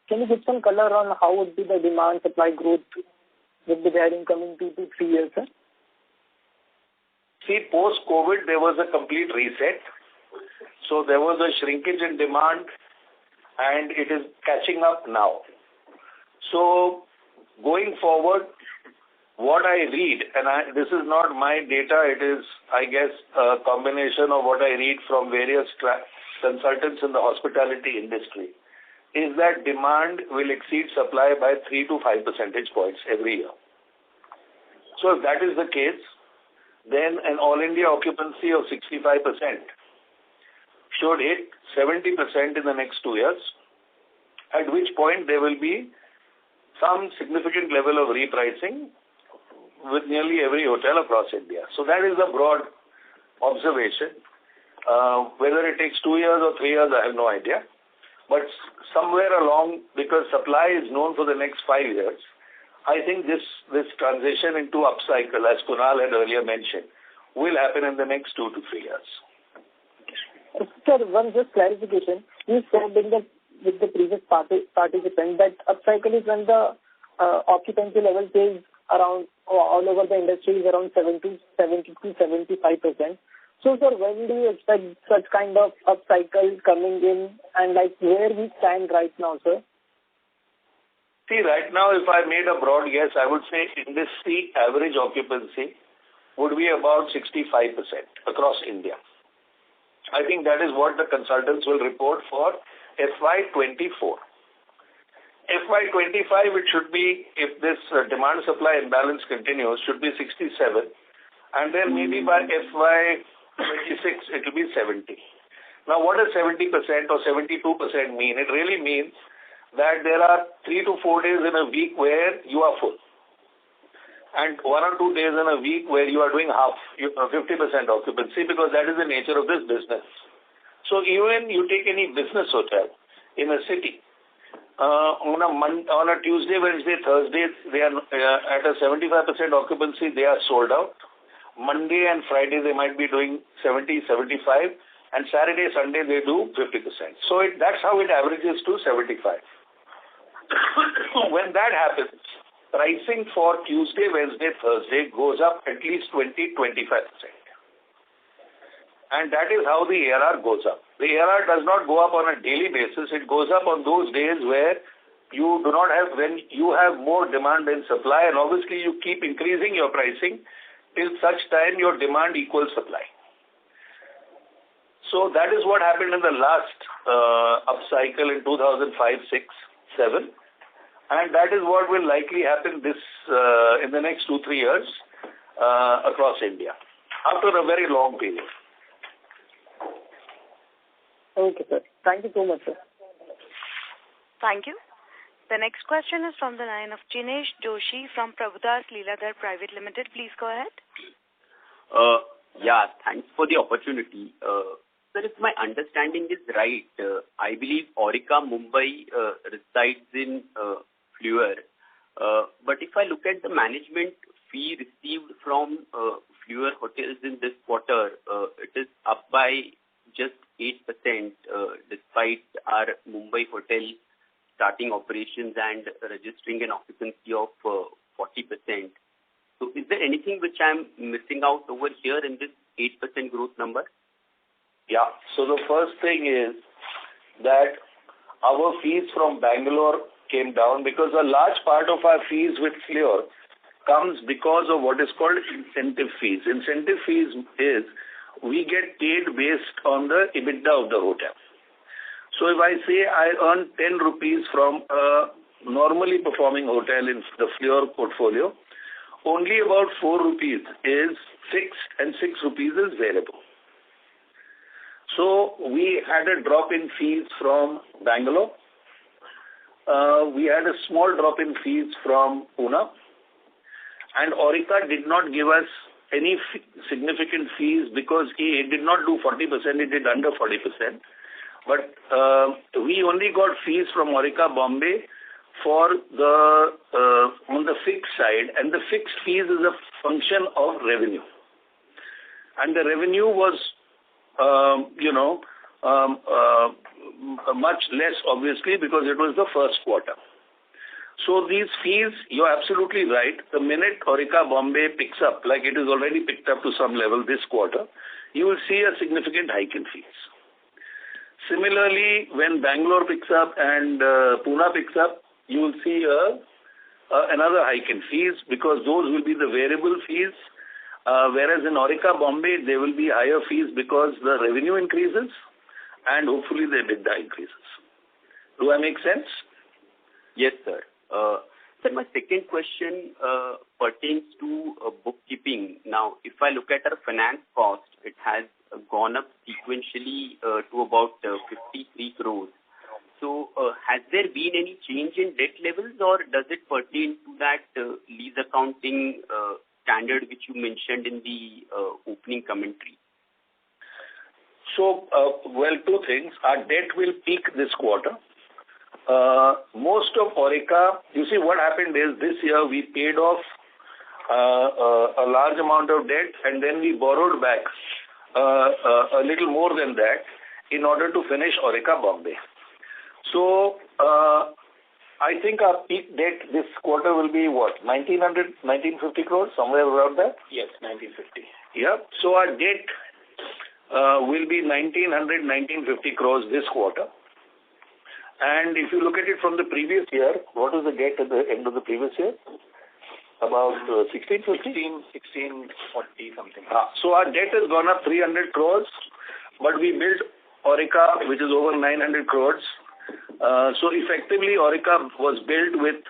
can you give some color on how would be the demand supply growth would be there in coming 2 to 3 years, sir? See, post-COVID, there was a complete reset. So there was a shrinkage in demand, and it is catching up now. So going forward, what I read, and this is not my data, it is, I guess, a combination of what I read from various consultants in the hospitality industry, is that demand will exceed supply by 3 to 5 percentage points every year. So if that is the case, then an all-India occupancy of 65% should hit 70% in the next 2 years, at which point there will be some significant level of repricing with nearly every hotel across India. So that is the broad observation. Whether it takes 2 years or 3 years, I have no idea. But somewhere along, because supply is known for the next 5 years, I think this transition into upcycle, as Kunal had earlier mentioned, will happen in the next 2 to 3 years. Sir, one just clarification. You said with the previous participant that upcycle is when the occupancy level is around all over the industry is around 70 to 75%. So, sir, when do you expect such kind of upcycle coming in, and like where we stand right now, sir? See, right now, if I made a broad guess, I would say industry average occupancy would be about 65% across India. I think that is what the consultants will report for FY24. FY25, it should be, if this demand-supply imbalance continues, should be 67. And then maybe by FY26, it will be 70. Now, what does 70% or 72% mean? It really means that there are 3 to 4 days in a week where you are full, and 1 or 2 days in a week where you are doing 50% occupancy, because that is the nature of this business. So even you take any business hotel in a city, on a Tuesday, Wednesday, Thursday, they are at a 75% occupancy, they are sold out. Monday and Friday, they might be doing 70, 75, and Saturday, Sunday, they do 50%. So that's how it averages to 75. When that happens, pricing for Tuesday, Wednesday, Thursday goes up at least 20-25%. And that is how the ARR goes up. The ARR does not go up on a daily basis. It goes up on those days where you do not have, when you have more demand than supply, and obviously you keep increasing your pricing till such time your demand equals supply. So that is what happened in the last upcycle in 2005, 6, 7. And that is what will likely happen in the next 2-3 years across India after a very long period. Okay, sir. Thank you so much, sir. Thank you. The next question is from the line of Jinesh Joshi from Prabhudas Lilladher Private Limited. Please go ahead. Yeah, thanks for the opportunity. Sir, if my understanding is right, I believe Aurika Mumbai resides in Fleur. But if I look at the management fee received from Fleur hotels in this quarter, it is up by just 8%, despite our Mumbai hotel starting operations and registering an occupancy of 40%. So is there anything which I'm missing out over here in this 8% growth number? Yeah. So the first thing is that our fees from Bangalore came down because a large part of our fees with Fleur comes because of what is called incentive fees. Incentive fees is we get paid based on the EBITDA of the hotel. So if I say I earn 10 rupees from a normally performing hotel in the Fleur portfolio, only about 4 rupees is fixed and 6 rupees is variable. So we had a drop in fees from Bangalore. We had a small drop in fees from Pune. And Aurika did not give us any significant fees because it did not do 40%, it did under 40%. But we only got fees from Aurika Bombay for the on the fixed side, and the fixed fees is a function of revenue. And the revenue was, much less, obviously, because it was the first quarter. So these fees, you're absolutely right. The minute Aurika Bombay picks up, like it is already picked up to some level this quarter, you will see a significant hike in fees. Similarly, when Bangalore picks up and Pune picks up, you will see another hike in fees because those will be the variable fees. Whereas in Aurika Bombay, there will be higher fees because the revenue increases and hopefully the EBITDA increases. Do I make sense? Yes, sir. Sir, my second question pertains to bookkeeping. Now, if I look at our finance cost, it has gone up sequentially to about 53 crores. So, has there been any change in debt levels, or does it pertain to that lease accounting standard which you mentioned in the opening commentary? So, well, two things. Our debt will peak this quarter. Most of Aurika, you see what happened is this year we paid off a large amount of debt, and then we borrowed back a little more than that in order to finish Aurika Bombay. So, I think our peak debt this quarter will be what? 1,950 crores, somewhere around that? Yes, 1950. Yeah. So our debt will be 1,950 crores this quarter. And if you look at it from the previous year, what was the debt at the end of the previous year? About 1640 something. So our debt has gone up 300 crores, but we built Aurika, which is over 900 crores. So effectively, Aurika was built with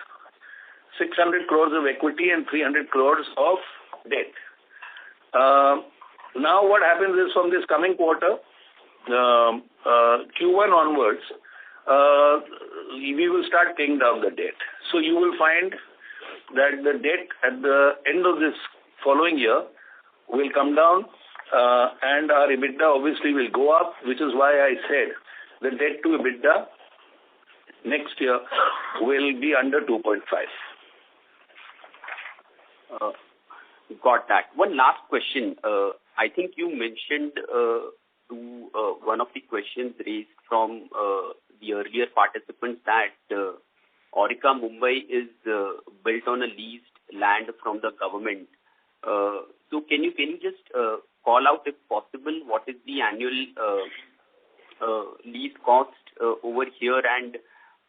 600 crores of equity and 300 crores of debt. Now what happens is from this coming quarter, Q1 onwards, we will start paying down the debt. So you will find that the debt at the end of this following year will come down, and our EBITDA obviously will go up, which is why I said the debt to EBITDA next year will be under 2.5. Got that. One last question. I think you mentioned to one of the questions raised from the earlier participants that Aurika Mumbai is built on a leased land from the government. So can you just call out, if possible, what is the annual lease cost over here, and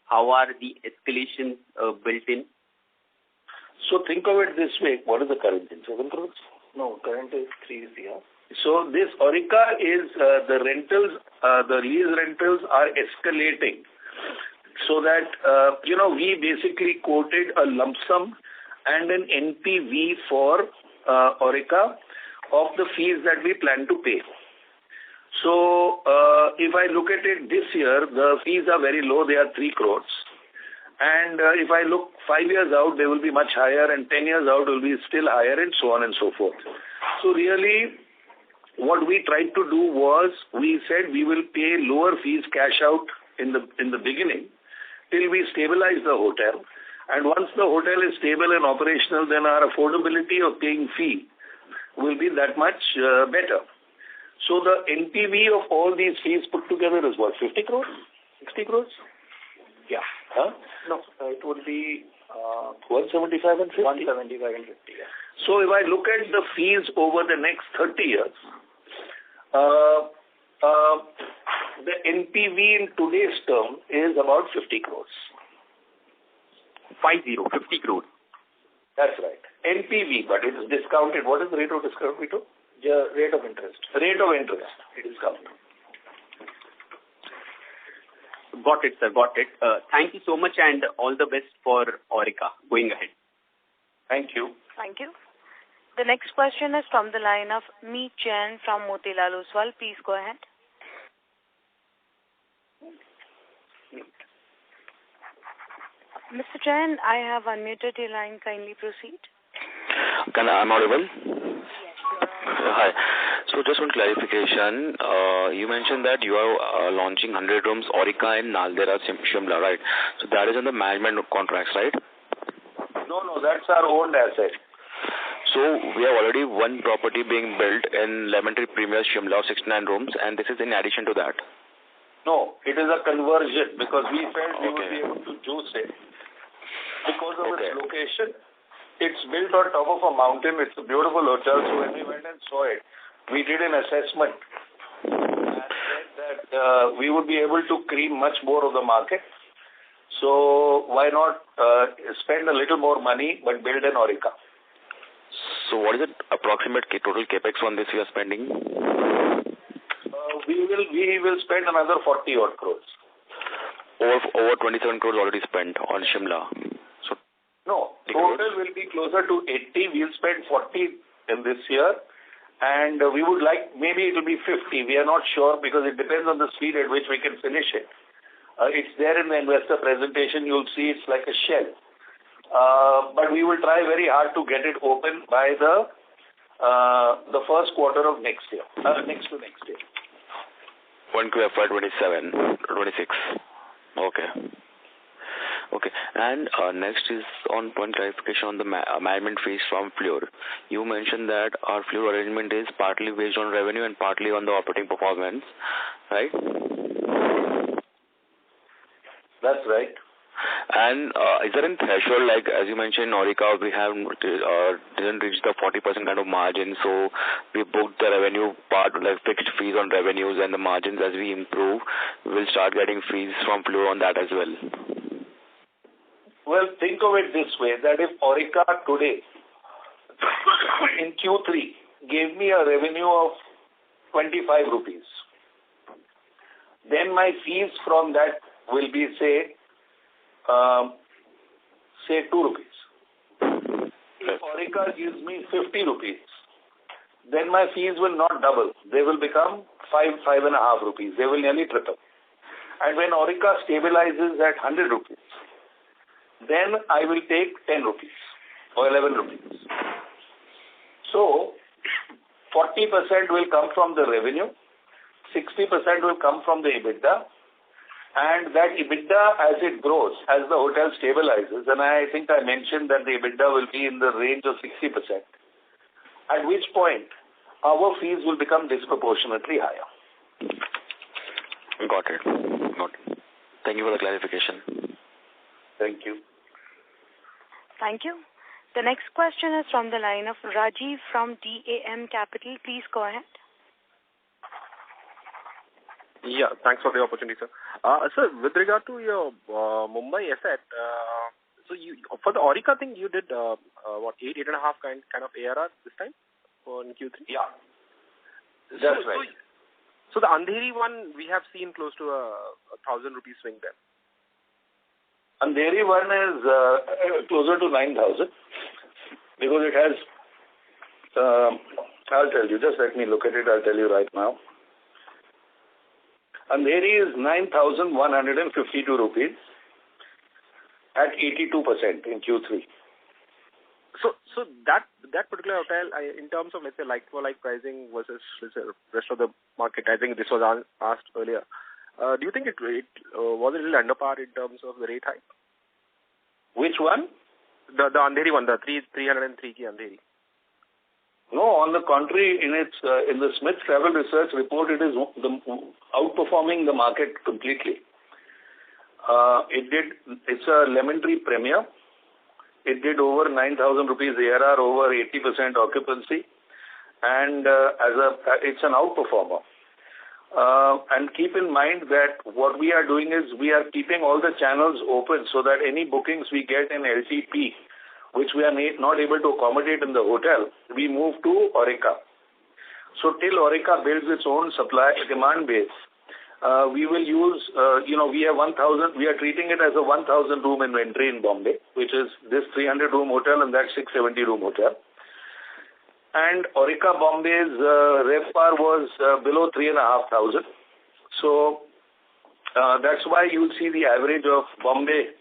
how are the escalations built in? So think of it this way. What is the current in 7 crores? No, current is 3 CR. So this Aurika is the rentals, the lease rentals are escalating. So that, we basically quoted a lump sum and an NPV for Aurika of the fees that we plan to pay. So if I look at it this year, the fees are very low. They are 3 crores. And if I look 5 years out, they will be much higher, and 10 years out will be still higher, and so on and so forth. So really, what we tried to do was, we said we will pay lower fees cash out in the beginning till we stabilize the hotel. And once the hotel is stable and operational, then our affordability of paying fee will be that much better. So the NPV of all these fees put together is what, 50 crores? 60 crores? Yeah. Huh? No, it would be 175 and 50. 175 and 50, yeah. So if I look at the fees over the next 30 years, the NPV in today's term is about 50 crores. 50 crores. That's right. NPV, but it is discounted. What is the rate of discount we took? The rate of interest. Rate of interest. It is discounted. Got it, sir. Got it. Thank you so much, and all the best for Aurika going ahead. Thank you. Thank you. The next question is from the line of Meet Jain from Motilal Oswal. Please go ahead. Mr. Jain, I have unmuted your line. Kindly proceed. I'm audible? Hi. So just one clarification. You mentioned that you are launching 100 rooms Aurika in Naldehra, Shimla, right? So that is on the management contracts, right? No, that's our owned asset. So we have already one property being built in Lemon Tree Premier Shimla of 69 rooms, and this is in addition to that? No, it is a conversion because we felt we would be able to juice it. Because of its location, it's built on top of a mountain. It's a beautiful hotel. So when we went and saw it, we did an assessment and said that we would be able to cream much more of the market. So why not spend a little more money but build an Aurika? So what is the approximate total capex on this you are spending? We will spend another 40 odd crores. Over 27 crores already spent on Shimla. So no, crores? Total will be closer to 80. We'll spend 40 in this year. And we would like, maybe it will be 50. We are not sure because it depends on the speed at which we can finish it. It's there in the investor presentation. You'll see it's like a shell. But we will try very hard to get it open by the first quarter of next year. Next year. 1Q FY27, 26. Okay. Okay. And next is on point clarification on the management fees from Fleur. You mentioned that our Fleur arrangement is partly based on revenue and partly on the operating performance, right? That's right. And is there any threshold, like as you mentioned, Aurika, we have didn't reach the 40% kind of margin, so we booked the revenue part, like fixed fees on revenues, and the margins as we improve, we'll start getting fees from Fleur on that as well. Well, think of it this way, that if Aurika today, in Q3, gave me a revenue of 25 rupees, then my fees from that will be, say 2 rupees. If Aurika gives me 50 rupees, then my fees will not double. They will become 5.5 rupees. They will nearly triple. And when Aurika stabilizes at 100 rupees, then I will take 10 rupees or 11 rupees. So, 40% will come from the revenue, 60% will come from the EBITDA, and that EBITDA as it grows, as the hotel stabilizes, and I think I mentioned that the EBITDA will be in the range of 60%, at which point our fees will become disproportionately higher. Got it. Thank you for the clarification. Thank you. Thank you. The next question is from the line of Rajiv from DAM Capital. Please go ahead. Yeah, thanks for the opportunity, sir. Sir, with regard to your Mumbai asset, so you for the Aurika thing, you did 8.5 kind of ARR this time in Q3? Yeah, that's right. So the Andheri one, we have seen close to 1,000 rupees swing there. Andheri one is closer to 9,000 because it has, I'll tell you, just let me look at it, I'll tell you right now. Andheri is 9,152 rupees at 82% in Q3. So that particular hotel, in terms of, let's say, like-for-like pricing versus rest of the market, I think this was asked earlier. Do you think it was a little under par in terms of the rate hike? Which one? The Andheri one, the 303K Andheri. No, on the contrary, in the Smith Travel Research report, it is outperforming the market completely. It's a lemon tree premier. It did over 9,000 rupees ARR, over 80% occupancy, and it's an outperformer. And keep in mind that what we are doing is we are keeping all the channels open so that any bookings we get in LTP, which we are not able to accommodate in the hotel, we move to Aurika. So till Aurika builds its own supply demand base, we will use, we have 1,000, we are treating it as a 1,000 room inventory in Bombay, which is this 300 room hotel and that 670 room hotel. And Aurika Bombay's RevPAR was below 3,500. So that's why you'll see the average of Bombay,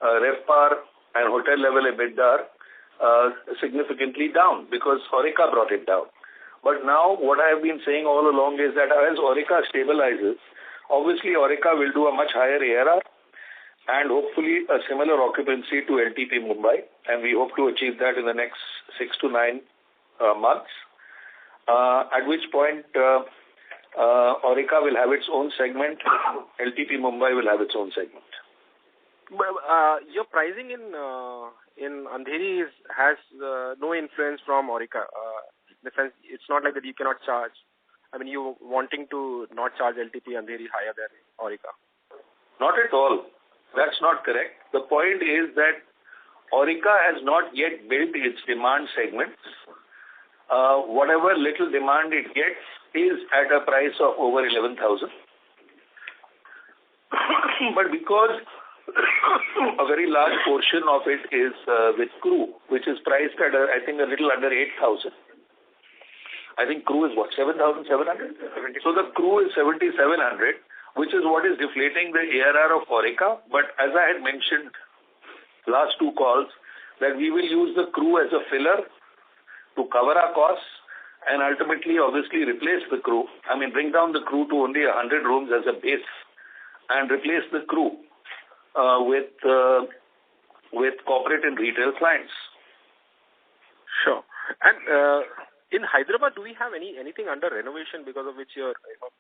RevPAR and hotel level EBITDA significantly down because Aurika brought it down. But now what I have been saying all along is that as Aurika stabilizes, obviously Aurika will do a much higher ARR and hopefully a similar occupancy to LTP Mumbai, and we hope to achieve that in the next 6 to 9 months, at which point Aurika will have its own segment, LTP Mumbai will have its own segment. Your pricing in Andheri has no influence from Aurika. In the sense, it's not like that you cannot charge. I mean, you wanting to not charge LTP Andheri higher than Aurika. Not at all. That's not correct. The point is that Aurika has not yet built its demand segments. Whatever little demand it gets is at a price of over 11,000. But because a very large portion of it is with crew, which is priced at, I think, a little under 8,000. I think crew is what, 7,700? So the crew is 7,700, which is what is deflating the ARR of Aurika. But as I had mentioned last two calls, that we will use the crew as a filler to cover our costs and ultimately obviously replace the crew. I mean, bring down the crew to only 100 rooms as a base and replace the crew with corporate and retail clients. Sure. And in Hyderabad, do we have anything under renovation because of which your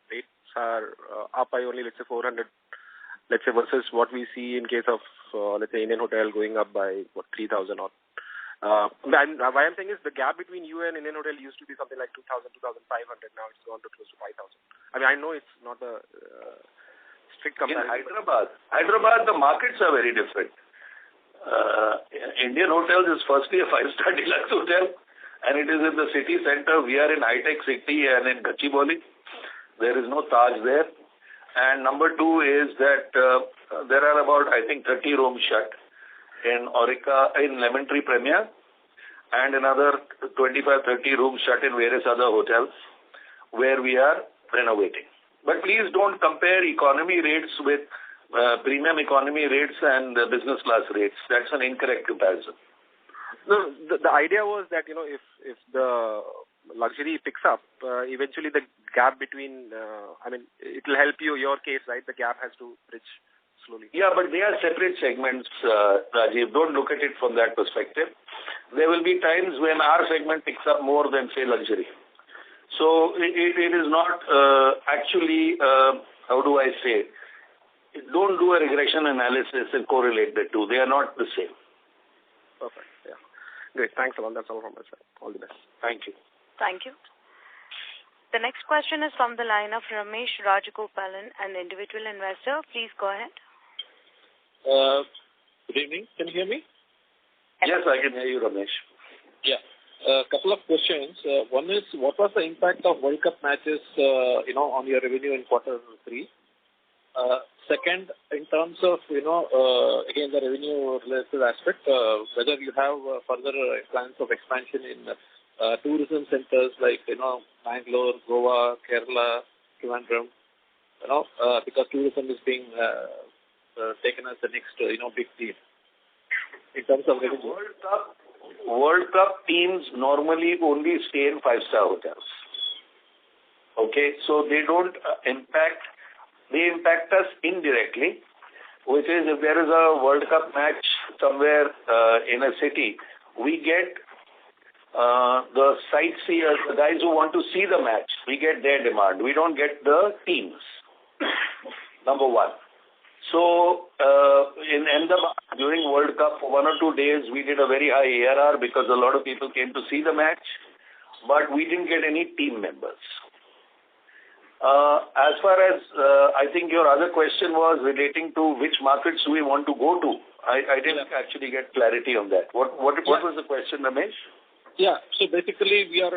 rates are up by only, let's say, 400, let's say, versus what we see in case of, let's say, Indian Hotel going up by, 3,000 or why I'm saying is the gap between you and Indian Hotel used to be something like 2,000, 2,500. Now it's gone to close to 5,000. I mean, I know it's not a strict comparison. In Hyderabad, the markets are very different. Indian Hotels is firstly a 5-star deluxe hotel, and it is in the city center. We are in high-tech city and in Gachibowli. There is no Taj there. And number two is that there are about, I think, 30 rooms shut in Aurika, in Lemon Tree Premier, and another 25-30 rooms shut in various other hotels where we are renovating. But please don't compare economy rates with premium economy rates and business class rates. That's an incorrect comparison. No, the idea was that, if the luxury picks up, eventually the gap between, it will help you, your case, right? The gap has to bridge slowly. Yeah, but they are separate segments, Rajiv. Don't look at it from that perspective. There will be times when our segment picks up more than, say, luxury. So it is not actually, how do I say, don't do a regression analysis and correlate the two. They are not the same. Perfect. Yeah. Great. Thanks a lot. That's all from my side. All the best. Thank you. Thank you. The next question is from the line of Ramesh Rajagopalan, an individual investor. Please go ahead. Good evening. Can you hear me? Yes, I can hear you, Ramesh. Yeah. A couple of questions. One is, what was the impact of World Cup matches, on your revenue in quarter 3? Second, in terms of, again, the revenue-related aspect, whether you have further plans of expansion in tourism centers like, Bangalore, Goa, Kerala, Trivandrum, because tourism is being taken as the next, big deal. In terms of revenue. World Cup teams normally only stay in 5-star hotels. Okay, so they don't they impact us indirectly, which is if there is a World Cup match somewhere in a city, we get the sightseers, the guys who want to see the match, we get their demand. We don't get the teams. Number one. So, in Ahmedabad, during World Cup, for 1 or 2 days, we did a very high ARR because a lot of people came to see the match, but we didn't get any team members. As far as, I think your other question was relating to which markets we want to go to. I didn't actually get clarity on that. What was the question, Ramesh? Yeah, so basically we are,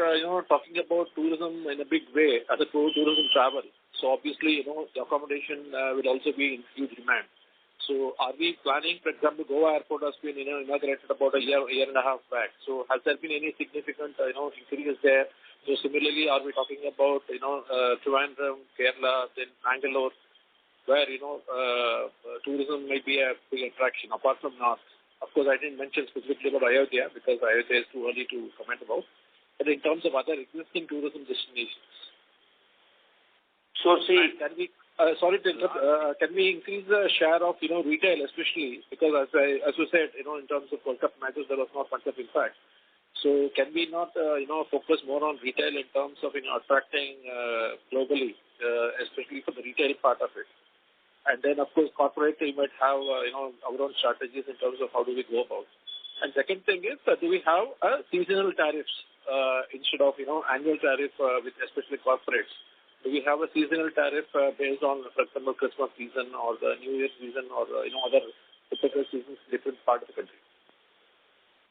talking about tourism in a big way as a tourism travel. So obviously, the accommodation will also be in huge demand. So are we planning, for example, Goa Airport has been, inaugurated about a year and a half back. So has there been any significant, increase there? So similarly, are we talking about, Trivandrum, Kerala, then Bangalore, where, tourism may be a big attraction apart from North? Of course, I didn't mention specifically about Ayodhya because Ayodhya is too early to comment about. But in terms of other existing tourism destinations. So see, can we, sorry to interrupt, can we increase the share of, retail especially? Because as you said, in terms of World Cup matches, there was not much of impact. So can we not, focus more on retail in terms of, attracting globally, especially for the retail part of it? And then, of course, corporate, we might have, our own strategies in terms of how do we go about. And second thing is, do we have seasonal tariffs instead of, annual tariff with especially corporates? Do we have a seasonal tariff based on, for example, Christmas season or the New Year season or, other typical seasons in different parts of the country?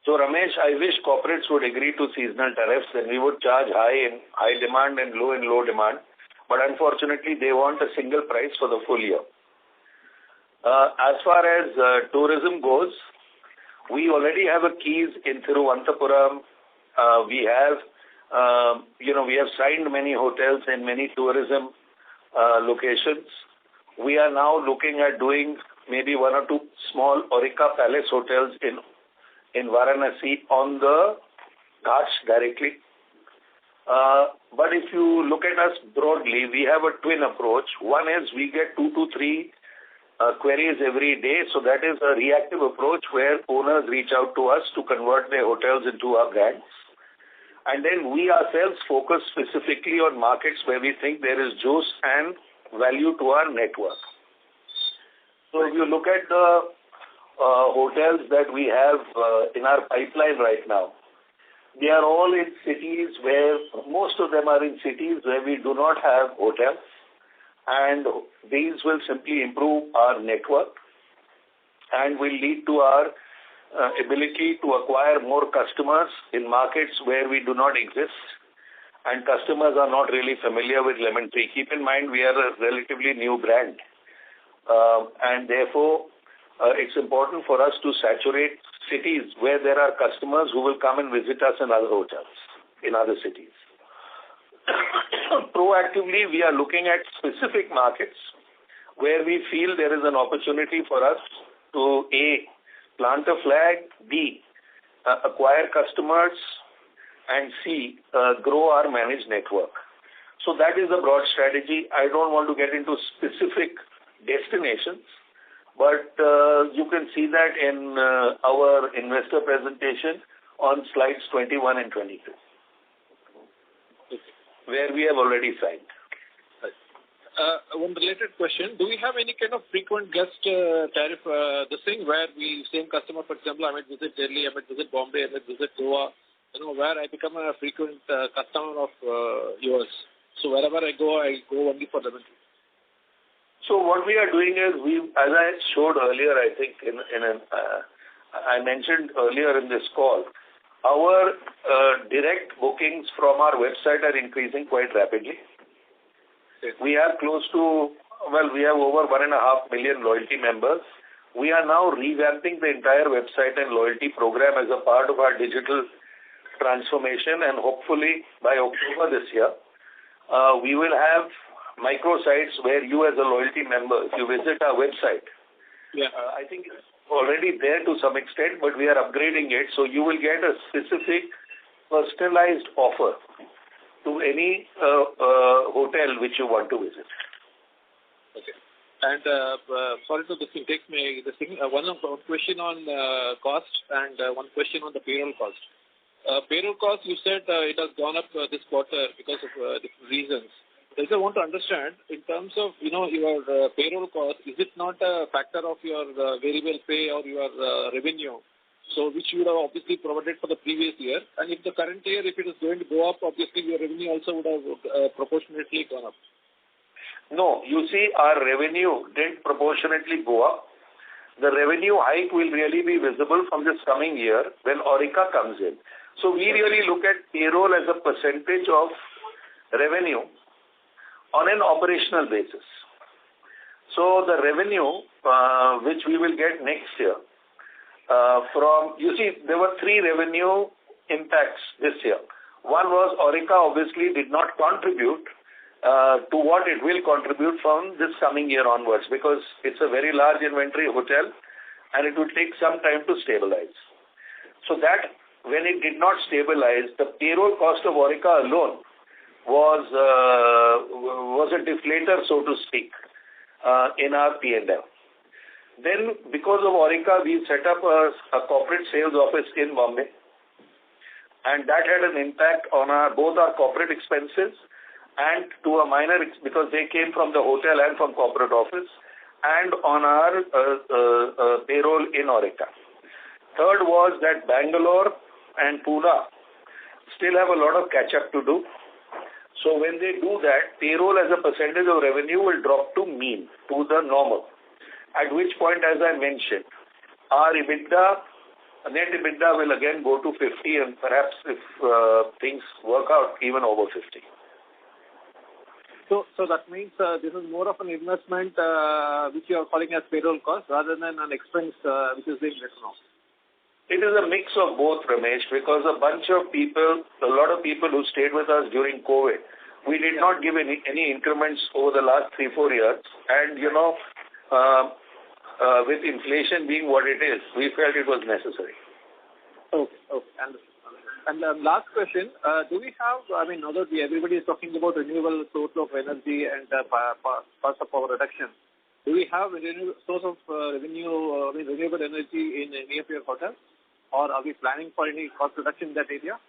So, Ramesh, I wish corporates would agree to seasonal tariffs, and we would charge high demand and low demand. But unfortunately, they want a single price for the full year. As far as tourism goes, we already have a keys in Thiruvananthapuram. We have signed many hotels in many tourism locations. We are now looking at doing maybe 1 or 2 small Aurika Palace hotels in Varanasi on the Ghats directly. But if you look at us broadly, we have a twin approach. One is we get 2 to 3 queries every day. So that is a reactive approach where owners reach out to us to convert their hotels into our brands. And then we ourselves focus specifically on markets where we think there is juice and value to our network. So if you look at the hotels that we have in our pipeline right now, they are all in cities where, most of them are in cities where we do not have hotels, and these will simply improve our network and will lead to our ability to acquire more customers in markets where we do not exist and customers are not really familiar with Lemon Tree. Keep in mind, we are a relatively new brand, and therefore it's important for us to saturate cities where there are customers who will come and visit us in other hotels, in other cities. Proactively, we are looking at specific markets where we feel there is an opportunity for us to A, plant a flag, B, acquire customers, and C, grow our managed network. So that is the broad strategy. I don't want to get into specific destinations, but you can see that in our investor presentation on slides 21 and 22, where we have already signed. One related question. Do we have any kind of frequent guest tariff, this thing where same customer, for example, I might visit Delhi, I might visit Bombay, I might visit Goa, where I become a frequent customer of yours. So wherever I go only for Lemon Tree. So what we are doing is, as I showed earlier, I think I mentioned earlier in this call, our direct bookings from our website are increasing quite rapidly. We have we have over 1.5 million loyalty members. We are now revamping the entire website and loyalty program as a part of our digital transformation, and hopefully by October this year, we will have microsites where you as a loyalty member, if you visit our website, I think it's already there to some extent, but we are upgrading it, so you will get a specific personalized offer to any hotel which you want to visit. Okay. And sorry to take me one question on cost and one question on the payroll cost. Payroll cost, you said it has gone up this quarter because of different reasons. I just want to understand, in terms of your payroll cost, is it not a factor of your variable pay or your revenue? So which you would have obviously provided for the previous year, and if the current year, if it is going to go up, obviously your revenue also would have proportionately gone up. No, you see, our revenue didn't proportionately go up. The revenue hike will really be visible from this coming year when Aurika comes in. So we really look at payroll as a percentage of revenue on an operational basis. So the revenue which we will get next year there were 3 revenue impacts this year. One was Aurika obviously did not contribute to what it will contribute from this coming year onwards, because it's a very large inventory hotel and it will take some time to stabilize. So that when it did not stabilize, the payroll cost of Aurika alone was a deflator, so to speak, in our P&L. Then, because of Aurika, we set up a corporate sales office in Bombay, and that had an impact on both our corporate expenses and to a minor, because they came from the hotel and from corporate office, and on our payroll in Aurika. Third was that Bangalore and Pune still have a lot of catch-up to do. So when they do that, payroll as a percentage of revenue will drop to mean, to the normal. At which point, as I mentioned, our net EBITDA will again go to 50, and perhaps if things work out, even over 50. So that means this is more of an investment which you are calling as payroll cost rather than an expense which is being written off. It is a mix of both, Ramesh, because a lot of people who stayed with us during COVID, we did not give any increments over the last 3-4 years. And, with inflation being what it is, we felt it was necessary. Okay, understood. And last question, do we have, now that everybody is talking about renewable source of energy and cost of power reduction, do we have a source of renewable energy in any of your hotels? Or are we planning for any cost reduction in that area?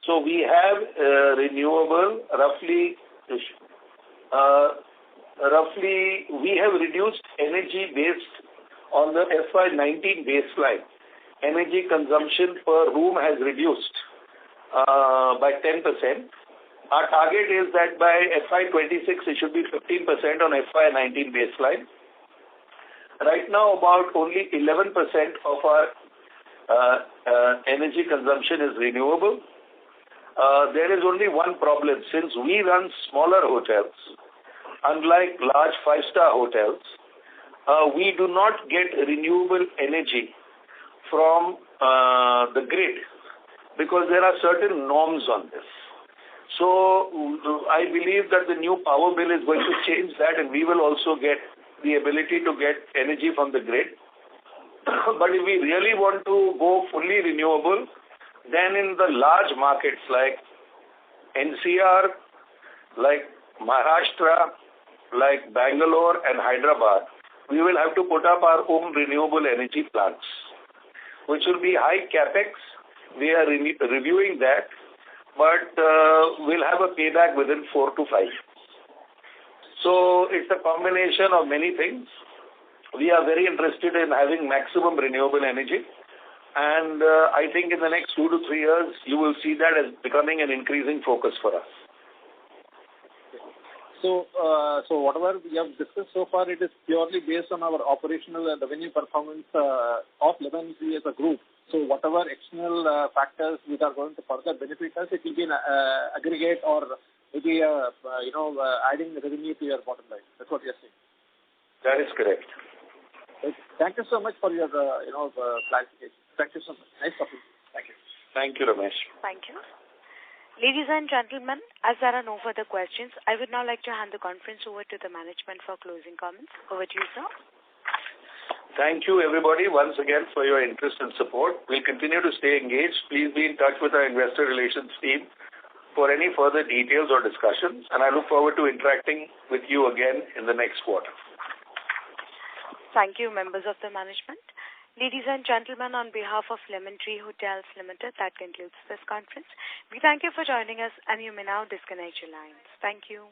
So we have renewable, roughly we have reduced energy based on the FY19 baseline. Energy consumption per room has reduced by 10%. Our target is that by FY26 it should be 15% on FY19 baseline. Right now about only 11% of our energy consumption is renewable. There is only one problem. Since we run smaller hotels, unlike large 5-star hotels, we do not get renewable energy from the grid because there are certain norms on this. So I believe that the new power bill is going to change that, and we will also get the ability to get energy from the grid. But if we really want to go fully renewable, then in the large markets like NCR, like Maharashtra, like Bangalore and Hyderabad, we will have to put up our own renewable energy plants, which will be high capex. We are reviewing that, but we'll have a payback within 4 to 5. So it's a combination of many things. We are very interested in having maximum renewable energy, and I think in the next 2 to 3 years, you will see that as becoming an increasing focus for us. So whatever we have discussed so far, it is purely based on our operational and revenue performance of Lemon Tree as a group. So whatever external factors which are going to further benefit us, it will be an aggregate or maybe adding revenue to your bottom line. That's what you're saying. That is correct. Thank you so much for your clarification. Thank you so much. Nice talking. Thank you. Thank you, Ramesh. Thank you. Ladies and gentlemen, as there are no further questions, I would now like to hand the conference over to the management for closing comments. Over to you, sir. Thank you, everybody, once again for your interest and support. We'll continue to stay engaged. Please be in touch with our investor relations team for any further details or discussions, and I look forward to interacting with you again in the next quarter. Thank you, members of the management. Ladies and gentlemen, on behalf of Lemon Tree Hotels Limited, that concludes this conference. We thank you for joining us, and you may now disconnect your lines. Thank you.